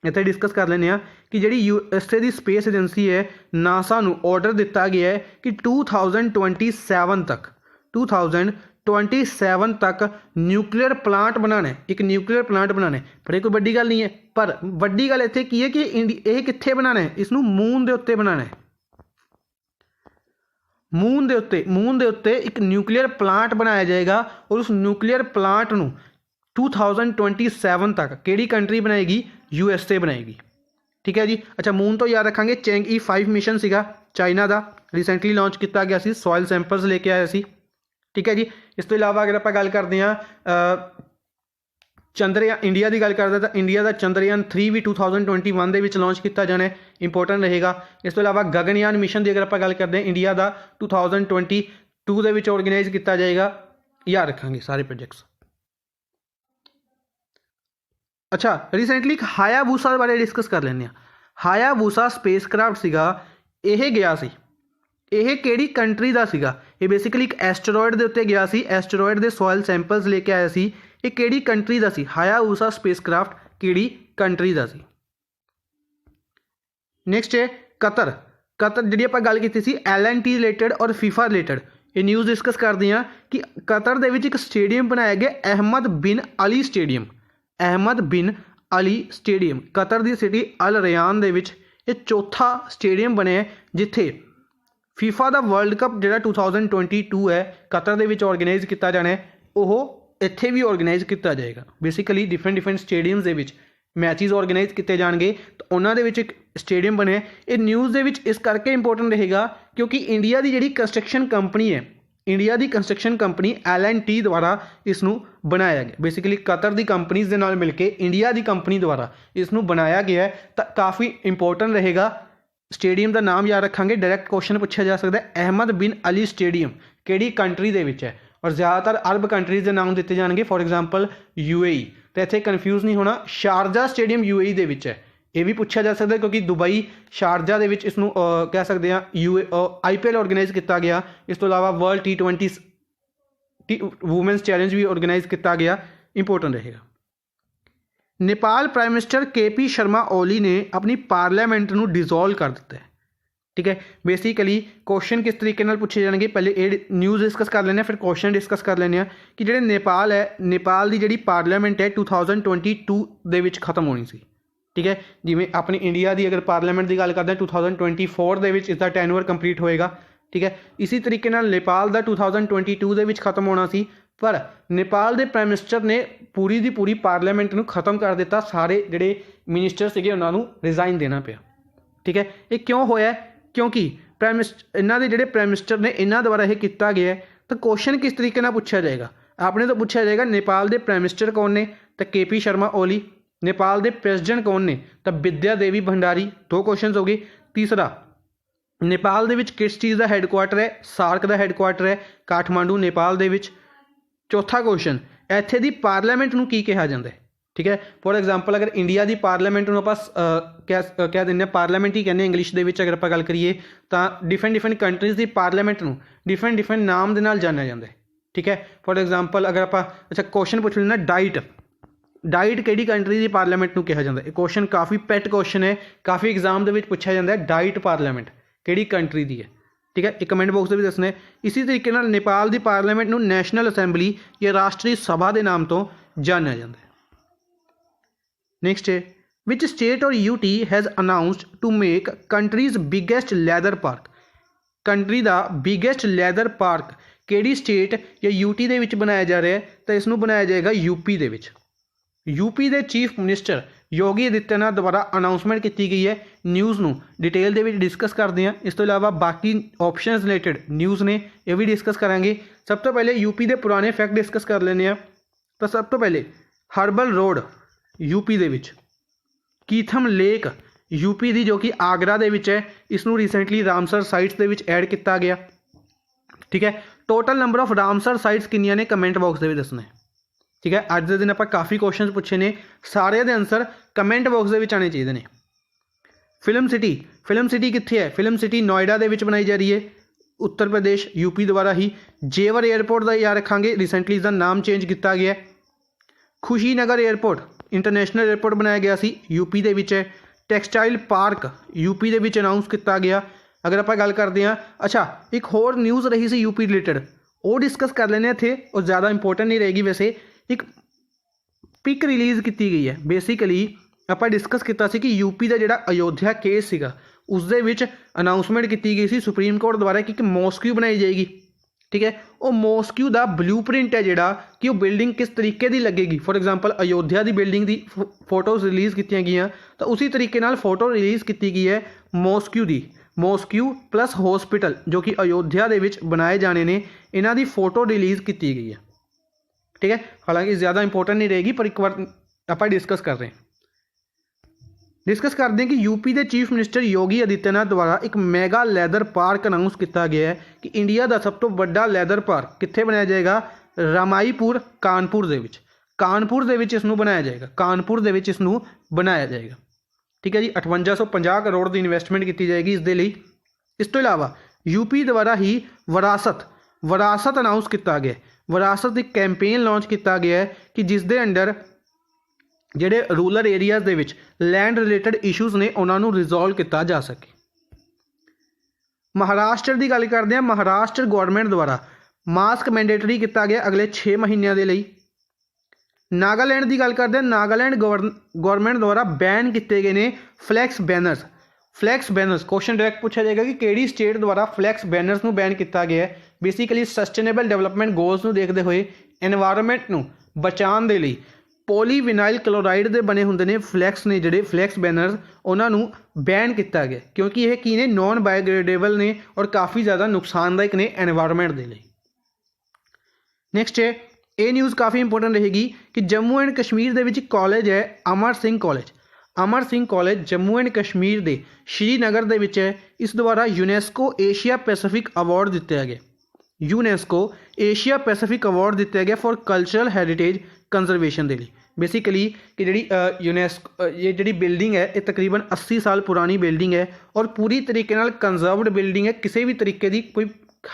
इतने डिस्कस कर लें कि जी USA की स्पेस एजेंसी है नासा को ऑर्डर दिता गया है कि 2027 तक 2027 तक न्यूक्लीयर प्लांट बनाना है, एक न्यूक्लीयर प्लांट बनाना है। पर कोई वड्डी गल नहीं है, पर वड्डी गल इत्थे की है कि ये कित्थे बनाना है, इसनूं मून दे उत्ते बनाना है। मून दे उत्ते एक न्यूक्लीयर प्लांट बनाया जाएगा और उस न्यूक्लीयर प्लांट नूं 2027 तक किहड़ी कंट्री बनाएगी, USA बनाएगी। ठीक है जी। अच्छा, मून तो याद रखांगे चैंग-ई 5 मिशन सीगा चाइना का, रिसेंटली लॉन्च किया गया सी, सॉयल सैंपल्स लेके आया सी। ठीक है जी। इस तो इलावा अगर आप गल करते हैं चंद्रयान, इंडिया की गल करते तो इंडिया का चंद्रयान 3 भी 2021 के विच लॉन्च किया जाना है, इंपोर्टेंट रहेगा। इस तो इलावा गगनयान मिशन की अगर आप गल करते हैं इंडिया का 2022 के विच ऑर्गेनाइज किया जाएगा, याद रखांगे सारे प्रोजेक्ट्स। अच्छा, रिसेंटली एक हायाबूसा बारे डिस्कस कर लें। हायाबूसा स्पेसक्राफ्ट सीगा, यह गया सी, यह किहड़ी कंट्री का सीगा, ये बेसिकली एक एस्टरॉयड के उत्ते गया सी, एस्टरॉयड के सॉयल सैंपल्स लेके आया सी। ये किहड़ी कंट्री का सी, हायाबूसा स्पेसक्राफ्ट किहड़ी कंट्री का सी। नेक्स्ट है कतर। कतर जिहड़ी आपां गल कीती सी LNT रिलेटेड और FIFA रिलेटेड, ये न्यूज़ डिस्कस करते हैं कि कतर दे विच एक स्टेडियम बनाया गया, अहमद बिन अली स्टेडियम। अहमद बिन अली स्टेडियम कतर की सिटी अल रयान दे विच ये चौथा स्टेडियम बने जिथे FIFA का वर्ल्ड कप जो 2022 है कतर के विच ऑर्गेनाइज किया जाना है, वह इत्थे भी ऑर्गेनाइज किया जाएगा। बेसिकली डिफरेंट स्टेडियम्स के मैचिज ऑर्गेनाइज किए जाएंगे, तो उन्होंने एक स्टेडियम बने। ये न्यूज़ के विच इस करके इंपोर्टेंट रहेगा क्योंकि इंडिया की जी कंस्ट्रक्शन कंपनी है, इंडिया की कंस्ट्रक्शन कंपनी LNT द्वारा इसनूं बनाया गया। बेसिकली कतर की कंपनीज़ के नाल मिलके इंडिया की कंपनी द्वारा इसनूं बनाया गया है, तो काफ़ी इंपोर्टेंट रहेगा। स्टेडियम का नाम याद रखांगे, डायरैक्ट क्वेश्चन पूछा जा सकता है, अहमद बिन अली स्टेडियम किहड़ी कंट्री दे विच है, और ज़्यादातर अरब कंट्रीज़ के नाम दिए जाएंगे, फॉर एग्जाम्पल UAE। तो इत्थे कन्फ्यूज़ नहीं होना, शारजा स्टेडियम UAE दे विच है, ये भी पूछा जा सकता है क्योंकि दुबई शारजा दे विच इसनूं कह सकते हैं IPL ऑर्गेनाइज किया गया। इस तो इलावा वर्ल्ड T20 वूमेंस चैलेंज भी ऑर्गेनाइज किया गया, इंपोर्टेंट रहेगा। Nepal prime minister KP Sharma Oli ने अपनी पार्लियामेंट नूं डिसोल्व कर दिता है। ठीक है, बेसिकली क्वेश्चन किस तरीके नाल पूछे जाएंगे, पहले ये न्यूज़ डिस्कस कर लेने, फिर क्वेश्चन डिस्कस कर लेने कि जो नेपाल है, नेपाल की जी पार्लियामेंट है 2022 दे विच खत्म होनी सी। ठीक है, जिमें अपनी इंडिया की अगर पार्लियामेंट की गल करते हैं 2024 दे विच इसका टेन्योर कंप्लीट होएगा। ठीक है, इसी तरीके नाल नेपाल का 2022 दे विच खत्म होना सी, पर नेपाल के प्राइम मिनिस्टर ने पूरी की पूरी पार्लियामेंट नूं खत्म कर दिता, सारे जिहड़े मिनिस्टर सीगे उन्हां नूं रिजाइन देना पिया। ठीक है, ये क्यों होया, क्योंकि प्राइम मिनिस्टर इन्हां दे जिहड़े प्राइम मिनिस्टर ने इन्हां द्वारा यह किया गया है। तो क्वेश्चन किस तरीके नाल पूछा जाएगा, आपने तो पूछा जाएगा नेपाल के प्राइम मिनिस्टर कौन ने, तो KP शर्मा ओली। नेपाल के प्रेसिडेंट कौन ने, तो विद्या देवी भंडारी। 2 क्वेश्चन हो गए। तीसरा, नेपाल दे विच किस चीज़ का हैडकुआटर है, सार्क का हैडकुआटर है काठमांडू नेपाल दे विच। चौथा क्वेश्चन, इत्थे दी पार्लियामेंट नूं की कहा जाता है। ठीक है, फॉर एग्जाम्पल अगर इंडिया की पार्लियामेंट नूं आपां कह दें पार्लियामेंट ही कहने इंग्लिश दे विच, अगर आपां गल करिए तो डिफरेंट कंट्रीज़ की पार्लियामेंट नूं डिफरेंट नाम दे नाल जानिया जाता है। ठीक है, फॉर एग्जाम्पल अगर आपां अच्छा क्वेश्चन पूछ लेना, डाइट किहड़ी कंट्री की पार्लियामेंट नूं कहा जाता है। क्वेश्चन काफ़ी पैट क्वेश्चन है, काफ़ी एग्जाम दे विच पूछा जाता है, डाइट पार्लियामेंट किहड़ी कंट्री की है। ठीक है, एक कमेंट बॉक्स में भी दसना है। इसी तरीके नाल नेपाल की पार्लियामेंट नूं नैशनल असैंबली या राष्ट्रीय सभा के नाम तो जानिया जाता है। नेक्स्ट है, विच स्टेट और UT has announced to make country's biggest leather park. Country का बिगेस्ट लैदर पार्क किहड़ी स्टेट या UT दे विच बनाया जा रहा है, तो इसनूं बनाया जाएगा UP दे विच। UP के चीफ मिनिस्टर योगी आदित्यनाथ द्वारा अनाउंसमेंट की गई है। न्यूज़ नूं डिटेल दे विच डिस्कस करते हैं, इस तो इलावा बाकी ऑप्शनस रिलेटेड न्यूज़ ने यह भी डिस्कस करांगे। सब तो पहले UP के पुराने फैक्ट डिस्कस कर लेने हैं। तो सब तो पहले हर्बल रोड UP दे विच, कीथम लेक UP दी जो कि आगरा दे विच है, इसनूं रिसेंटली रामसर साइट्स दे विच ऐड किया गया। ठीक है, total number of Ramsar sites कितनियां ने कमेंट बॉक्स दे विच दसना है। ठीक है, अज के दिन आप काफ़ी क्वेश्चन पूछे ने, सारे दे आंसर कमेंट बॉक्स दे विच आने चाहिए ने। फिल्म सिटी कित्थे है, फिल्म सिटी नोएडा दे विच बनाई जा रही है, उत्तर प्रदेश UP द्वारा ही। जेवर एयरपोर्ट का याद रखांगे, रिसेंटली इसका नाम चेंज किया गया है। खुशीनगर एयरपोर्ट इंटरनेशनल एयरपोर्ट बनाया गया सी, UP दे विच है। टैक्सटाइल पार्क UP दे विच अनाउंस किया गया। अगर आप गल करते हैं, अच्छा एक होर न्यूज़ रही सी UP रिलेटेड, ਉਹ ਡਿਸਕਸ ਕਰ ਲੈਂਦੇ ਹਾਂ ਇੱਥੇ, ਉਹ ਜ਼ਿਆਦਾ ਇੰਪੋਰਟੈਂਟ ਨਹੀਂ ਰਹੇਗੀ। ਵੈਸੇ ਇੱਕ ਪਿਕ ਰਿਲੀਜ਼ ਕੀਤੀ ਗਈ ਹੈ। ਬੇਸਿਕਲੀ ਆਪਾਂ ਡਿਸਕਸ ਕੀਤਾ ਸੀ ਕਿ ਯੂਪੀ ਦਾ ਜਿਹੜਾ ਅਯੋਧਿਆ ਕੇਸ ਸੀਗਾ ਉਸ ਦੇ ਵਿੱਚ ਅਨਾਊਂਸਮੈਂਟ ਕੀਤੀ ਗਈ ਸੀ ਸੁਪਰੀਮ ਕੋਰਟ ਦੁਆਰਾ ਕਿ ਇੱਕ ਮੋਸਕਿਊ ਬਣਾਈ ਜਾਏਗੀ। ਠੀਕ ਹੈ, ਉਹ ਮੋਸਕਿਊ ਦਾ ਬਲੂਪ੍ਰਿੰਟ ਹੈ ਜਿਹੜਾ ਕਿ ਉਹ ਬਿਲਡਿੰਗ ਕਿਸ ਤਰੀਕੇ ਦੀ ਲੱਗੇਗੀ। For example Ayodhya the building the photos release ਕੀਤੀਆਂ ਗਈਆਂ, ਤਾਂ ਉਸੇ ਤਰੀਕੇ ਨਾਲ ਫੋਟੋ ਰਿਲੀਜ਼ ਕੀਤੀ ਗਈ ਹੈ ਮੋਸਕਿਊ ਦੀ। ਮੋਸਕਿਊ ਪਲੱਸ ਹੌਸਪੀਟਲ ਜੋ ਕਿ ਅਯੋਧਿਆ ਦੇ ਵਿੱਚ ਬਣਾਏ ਜਾਣੇ ਨੇ, ਇਹਨਾਂ ਦੀ ਫੋਟੋ ਰਿਲੀਜ਼ ਕੀਤੀ ਗਈ ਹੈ। ਠੀਕ ਹੈ, ਹਾਲਾਂਕਿ ਜ਼ਿਆਦਾ ਇੰਪੋਰਟੈਂਟ ਨਹੀਂ ਰਹੇਗੀ, ਪਰ ਇੱਕ ਵਾਰ ਆਪਾਂ ਡਿਸਕਸ ਕਰ ਰਹੇ ਹਾਂ। ਡਿਸਕਸ ਕਰਦੇ ਹਾਂ ਕਿ ਯੂਪੀ ਦੇ ਚੀਫ ਮਿਨਿਸਟਰ ਯੋਗੀ ਆਦਿੱਤਿਆਨਾਥ ਦੁਆਰਾ ਇੱਕ ਮੈਗਾ ਲੈਦਰ ਪਾਰਕ ਅਨਾਊਂਸ ਕੀਤਾ ਗਿਆ ਹੈ ਕਿ ਇੰਡੀਆ ਦਾ ਸਭ ਤੋਂ ਵੱਡਾ ਲੈਦਰ ਪਾਰਕ ਕਿੱਥੇ ਬਣਾਇਆ ਜਾਏਗਾ? ਰਾਮਾਈਪੁਰ ਕਾਨਪੁਰ ਦੇ ਵਿੱਚ। ਕਾਨਪੁਰ ਦੇ ਵਿੱਚ ਇਸ ਨੂੰ ਬਣਾਇਆ ਜਾਏਗਾ। ਕਾਨਪੁਰ ਦੇ ਵਿੱਚ ਇਸ ਨੂੰ ਬਣਾਇਆ ਜਾਏਗਾ। ਠੀਕ ਹੈ ਜੀ, 5850 ਕਰੋੜ ਦੀ ਇਨਵੈਸਟਮੈਂਟ ਕੀਤੀ ਜਾਏਗੀ ਇਸ ਦੇ ਲਈ। ਇਸ ਤੋਂ ਇਲਾਵਾ ਯੂਪੀ ਦੁਆਰਾ ਹੀ ਵਿਰਾਸਤ ਅਨਾਊਂਸ ਕੀਤਾ ਗਿਆ। ਵਿਰਾਸਤ ਇੱਕ ਕੈਂਪੇਨ ਲਾਂਚ ਕੀਤਾ ਗਿਆ ਹੈ ਕਿ ਜਿਸ ਦੇ ਅੰਡਰ ਜਿਹੜੇ ਰੂਰਲ ਏਰੀਆਜ਼ ਦੇ ਵਿੱਚ ਲੈਂਡ ਰਿਲੇਟਡ ਇਸ਼ੂਜ਼ ਨੇ ਉਹਨਾਂ ਨੂੰ ਰਿਜ਼ੋਲਵ ਕੀਤਾ ਜਾ ਸਕੇ। ਮਹਾਰਾਸ਼ਟਰ ਦੀ ਗੱਲ ਕਰਦੇ ਹਾਂ। ਮਹਾਰਾਸ਼ਟਰ ਗਵਰਨਮੈਂਟ ਦੁਆਰਾ ਮਾਸਕ ਮੈਂਡੇਟਰੀ ਕੀਤਾ ਗਿਆ ਅਗਲੇ 6 ਮਹੀਨਿਆਂ ਦੇ ਲਈ। ਨਾਗਾਲੈਂਡ ਦੀ ਗੱਲ ਕਰਦੇ ਹਾਂ। ਨਾਗਾਲੈਂਡ ਗਵਰਨਮੈਂਟ ਦੁਆਰਾ ਬੈਨ ਕੀਤੇ ਗਏ ਨੇ ਫਲੈਕਸ ਬੈਨਰਸ। ਕੁਐਸਚਨ ਡਾਇਰੈਕਟ ਪੁੱਛਿਆ ਜਾਏਗਾ ਕਿ ਕਿਹੜੀ ਸਟੇਟ ਦੁਆਰਾ ਫਲੈਕਸ ਬੈਨਰਸ ਨੂੰ ਬੈਨ ਕੀਤਾ ਗਿਆ ਹੈ। ਬੇਸਿਕਲੀ ਸਸਟੇਨੇਬਲ ਡਿਵੈਲਪਮੈਂਟ ਗੋਲਸ ਨੂੰ ਦੇਖਦੇ ਹੋਏ ਐਨਵਾਇਰਨਮੈਂਟ ਨੂੰ ਬਚਾਉਣ ਦੇ ਲਈ ਪੋਲੀਵਿਨਾਈਲ ਕਲੋਰਾਈਡ ਦੇ ਬਣੇ ਹੁੰਦੇ ਨੇ ਫਲੈਕਸ ਨੇ, ਜਿਹੜੇ ਫਲੈਕਸ ਬੈਨਰਸ, ਉਹਨਾਂ ਨੂੰ ਬੈਨ ਕੀਤਾ ਗਿਆ ਕਿਉਂਕਿ ਇਹ ਕੀ ਨੇ, ਨੋਨ ਬਾਇਓਡੀਗ੍ਰੇਡੇਬਲ ਨੇ ਔਰ ਕਾਫੀ ਜ਼ਿਆਦਾ ਨੁਕਸਾਨਦਾਇਕ ਨੇ ਐਨਵਾਇਰਨਮੈਂਟ ਦੇ ਲਈ। ਨੈਕਸਟ ਹੈ, ਇਹ ਨਿਊਜ਼ ਕਾਫੀ ਇੰਪੋਰਟੈਂਟ ਰਹੇਗੀ ਕਿ ਜੰਮੂ ਐਂਡ ਕਸ਼ਮੀਰ ਦੇ ਵਿੱਚ ਕਾਲਜ ਹੈ Amar Singh college. Amar Singh college Jammu and Kashmir ਦੇ ਸ਼੍ਰੀਨਗਰ ਦੇ ਵਿੱਚ ਹੈ। ਇਸ ਦੁਆਰਾ ਯੂਨੈਸਕੋ ਏਸ਼ੀਆ ਪੈਸੀਫਿਕ ਅਵਾਰਡ ਦਿੱਤਾ ਗਿਆ। ਯੂਨੈਸਕੋ ਏਸ਼ੀਆ ਪੈਸੀਫਿਕ ਅਵਾਰਡ ਦਿੱਤਾ ਗਿਆ ਫॉर ਕਲਚਰਲ ਹੈਰੀਟੇਜ ਕੰਜ਼ਰਵੇਸ਼ਨ ਦੇ ਲਈ। ਬੇਸਿਕਲੀ ਕਿ ਜਿਹੜੀ ਯੂਨੈਸਕੋ ਇਹ ਜਿਹੜੀ ਬਿਲਡਿੰਗ ਹੈ ਇਹ ਤਕਰੀਬਨ 80 ਸਾਲ ਪੁਰਾਣੀ ਬਿਲਡਿੰਗ ਹੈ ਔਰ ਪੂਰੀ ਤਰੀਕੇ ਨਾਲ ਕੰਜ਼ਰਵਡ ਬਿਲਡਿੰਗ ਹੈ, ਕਿਸੇ ਵੀ ਤਰੀਕੇ ਦੀ ਕੋਈ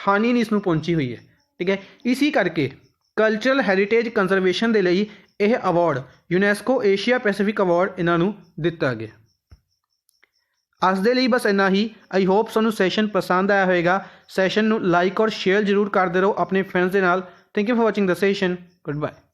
ਹਾਨੀ ਨਹੀਂ ਇਸ ਨੂੰ ਪਹੁੰਚੀ ਹੋਈ ਹੈ। ਠੀਕ ਹੈ, ਇਸੀ ਕਰਕੇ ਕਲਚਰਲ ਹੈਰੀਟੇਜ ਕੰਜ਼ਰਵੇਸ਼ਨ ਦੇ ਲਈ ਇਹ award UNESCO Asia Pacific award ਇਹਨਾਂ ਨੂੰ ਦਿੱਤਾ ਗਿਆ। ਅੱਜ ਦੇ ਲਈ ਬਸ ਇੰਨਾ ਹੀ। ਆਈ ਹੋਪ ਤੁਹਾਨੂੰ ਸੈਸ਼ਨ ਪਸੰਦ ਆਇਆ ਹੋਵੇਗਾ। ਸੈਸ਼ਨ ਨੂੰ ਲਾਈਕ ਔਰ ਸ਼ੇਅਰ ਜ਼ਰੂਰ ਕਰਦੇ ਰਹੋ ਆਪਣੇ ਫਰੈਂਡਸ ਦੇ ਨਾਲ। Thank you for watching the session. Good bye.